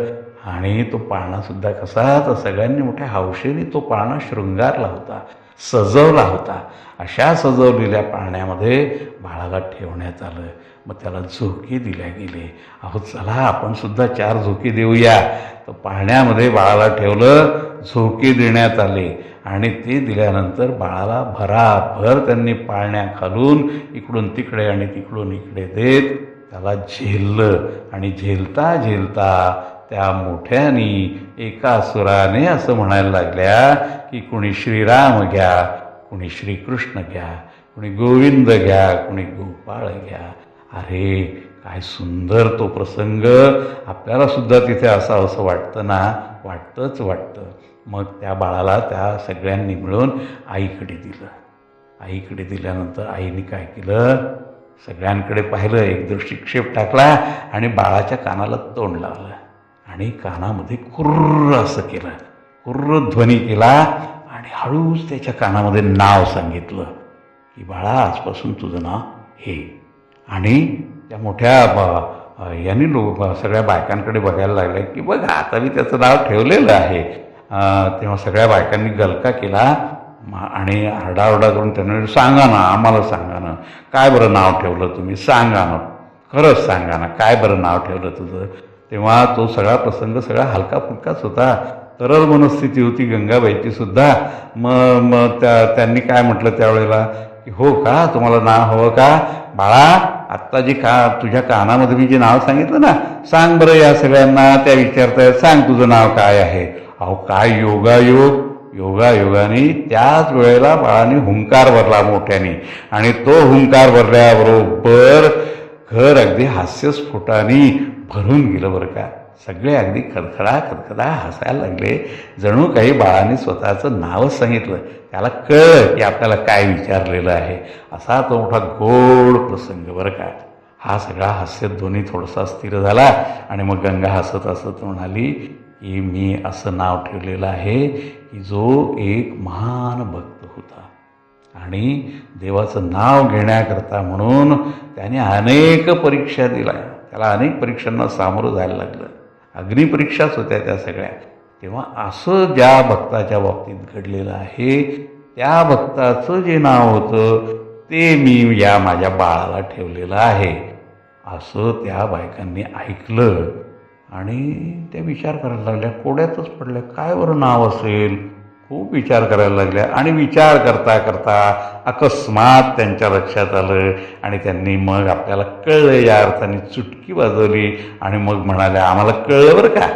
आणि तो पाळणासुद्धा कसा, तर सगळ्यांनी मोठ्या हौशेने तो पाळणा शृंगारला होता, सजवला होता. अशा सजवलेल्या पाळण्यामध्ये बाळाला ठेवण्यात आलं. मग त्याला झोके दिल्या गेले. अहो चला आपण सुद्धा 4 झोके देऊया. तर पाळण्यामध्ये बाळाला ठेवलं, झोके देण्यात आले आणि ते दिल्यानंतर बाळाला भराभर त्यांनी पाळण्या खालून इकडून तिकडे आणि तिकडून इकडे देत त्याला झेललं. आणि झेलता झेलता त्या मोठ्यानी एका सुराने असं म्हणायला लागल्या की कुणी श्रीराम घ्या, कुणी श्रीकृष्ण घ्या, कुणी गोविंद घ्या, कुणी गोपाळ घ्या. अरे काय सुंदर तो प्रसंग. आपल्याला सुद्धा तिथे असावं असं वाटतं ना, वाटतं. मग त्या बाळाला त्या सगळ्यांनी मिळून आईकडे दिलं. आईकडे दिल्यानंतर आईने काय केलं, सगळ्यांकडे पाहिलं, एक दृष्टिक्षेप टाकला आणि बाळाच्या कानाला तोंड लावलं आणि कानामध्ये कुर्र असं केलं, कुर्र ध्वनी केला आणि हळूच त्याच्या कानामध्ये नाव सांगितलं की बाळा आजपासून तुझं नाव हे. आणि त्या मोठ्या यांनी सगळ्या बायकांकडे बघायला लागल्या की बघा आता मी त्याचं नाव ठेवलेलं आहे. तेव्हा सगळ्या बायकांनी गलका केला आणि आरडाओरडा करून त्यांना सांगा ना, आम्हाला सांगा ना, काय बरं नाव ठेवलं तुम्ही, सांगा ना, खरंच सांगा ना, काय बरं नाव ठेवलं तुझं. तेव्हा तो सगळा प्रसंग सगळा हलका फुलकाच होता, तरल मनस्थिती होती गंगाबाईची सुद्धा. मग त्यांनी काय म्हटलं त्यावेळेला की हो का, तुम्हाला नाव हवं का बाळा, आत्ता जे तुझ्या कानामध्ये मी जे नाव सांगितलं ना, सांग बरं या सगळ्यांना. त्या विचारतायत सांग तुझं नाव काय आहे. अहो काय योगायोगाने त्याच वेळेला बाळाने हुंकार भरला मोठ्याने आणि तो हुंकार भरल्याबरोबर घर अगदी हास्यस्फोटाने भरून गेलं बरं का. सगळे अगदी खदखदा हसायला लागले, जणू काही बाळाने स्वतःचं नावच सांगितलं. त्याला कळलं की आपल्याला काय विचारलेलं आहे. असा तो मोठा गोड प्रसंग बरं का. हा सगळा हास्यध्वनी थोडासा स्थिर झाला आणि मग गंगा हसत हसत म्हणाली की मी असं नाव ठेवलेलं आहे की जो एक महान भक्त होता आणि देवाचं नाव घेण्याकरता म्हणून त्याने अनेक परीक्षा दिल्या, त्याला अनेक परीक्षांना सामोरं जायला लागलं, अग्निपरीक्षाच होत्या त्या सगळ्या. तेव्हा असं ज्या भक्ताच्या बाबतीत घडलेलं आहे, त्या भक्ताचं जे नाव होतं ते मी या माझ्या बाळाला ठेवलेलं आहे. असं त्या बायकांनी ऐकलं आणि त्या विचार करायला लागल्या, कोड्यातच पडल्या, काय बरं नाव असेल. खूप विचार करायला लागल्या आणि विचार करता करता अकस्मात त्यांच्या लक्षात आलं आणि त्यांनी मग आपल्याला कळलं या अर्थाने चुटकी वाजवली आणि मग म्हणाल्या आम्हाला कळलं बरं का,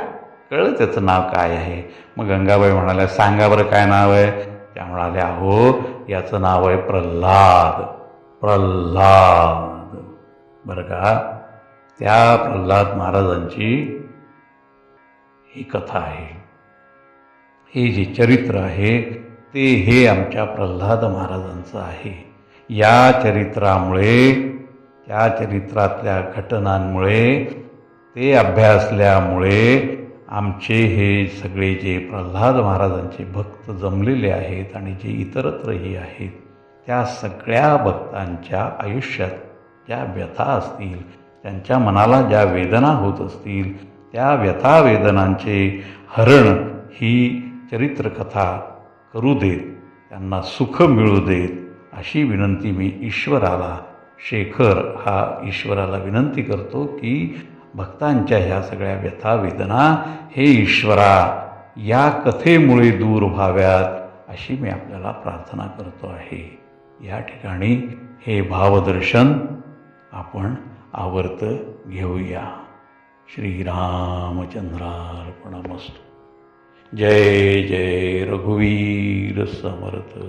कळलं त्याचं नाव काय आहे. मग गंगाबाई म्हणाल्या सांगा बरं काय नाव आहे. त्या म्हणाल्या हो याचं नाव आहे प्रल्हाद. प्रल्हाद बरं का. त्या प्रल्हाद महाराजांची ही कथा आहे, हे जे चरित्र आहे ते हे आमच्या प्रल्हाद महाराजांचं आहे. या चरित्रामुळे, त्या चरित्रातल्या घटनांमुळे, ते अभ्यासल्यामुळे आमचे हे सगळे जे प्रल्हाद महाराजांचे भक्त जमलेले आहेत आणि जे इतरत्रही आहेत, त्या सगळ्या भक्तांच्या आयुष्यात ज्या व्यथा असतील, त्यांच्या मनाला ज्या वेदना होत असतील, त्या व्यथा वेदनांचे हरण ही चरित्रकथा करू देत, त्यांना सुख मिळू देत, अशी विनंती मी ईश्वराला, शेखर हा ईश्वराला विनंती करतो की भक्तांच्या ह्या सगळ्या व्यथा वेदना हे ईश्वरा या कथेमुळे दूर व्हाव्यात, अशी मी आपल्याला प्रार्थना करतो आहे. या ठिकाणी हे भावदर्शन आपण आवर्त घेऊया. श्रीरामचंद्रार्पणमस्तु. जय जय रघुवीर समर्थ.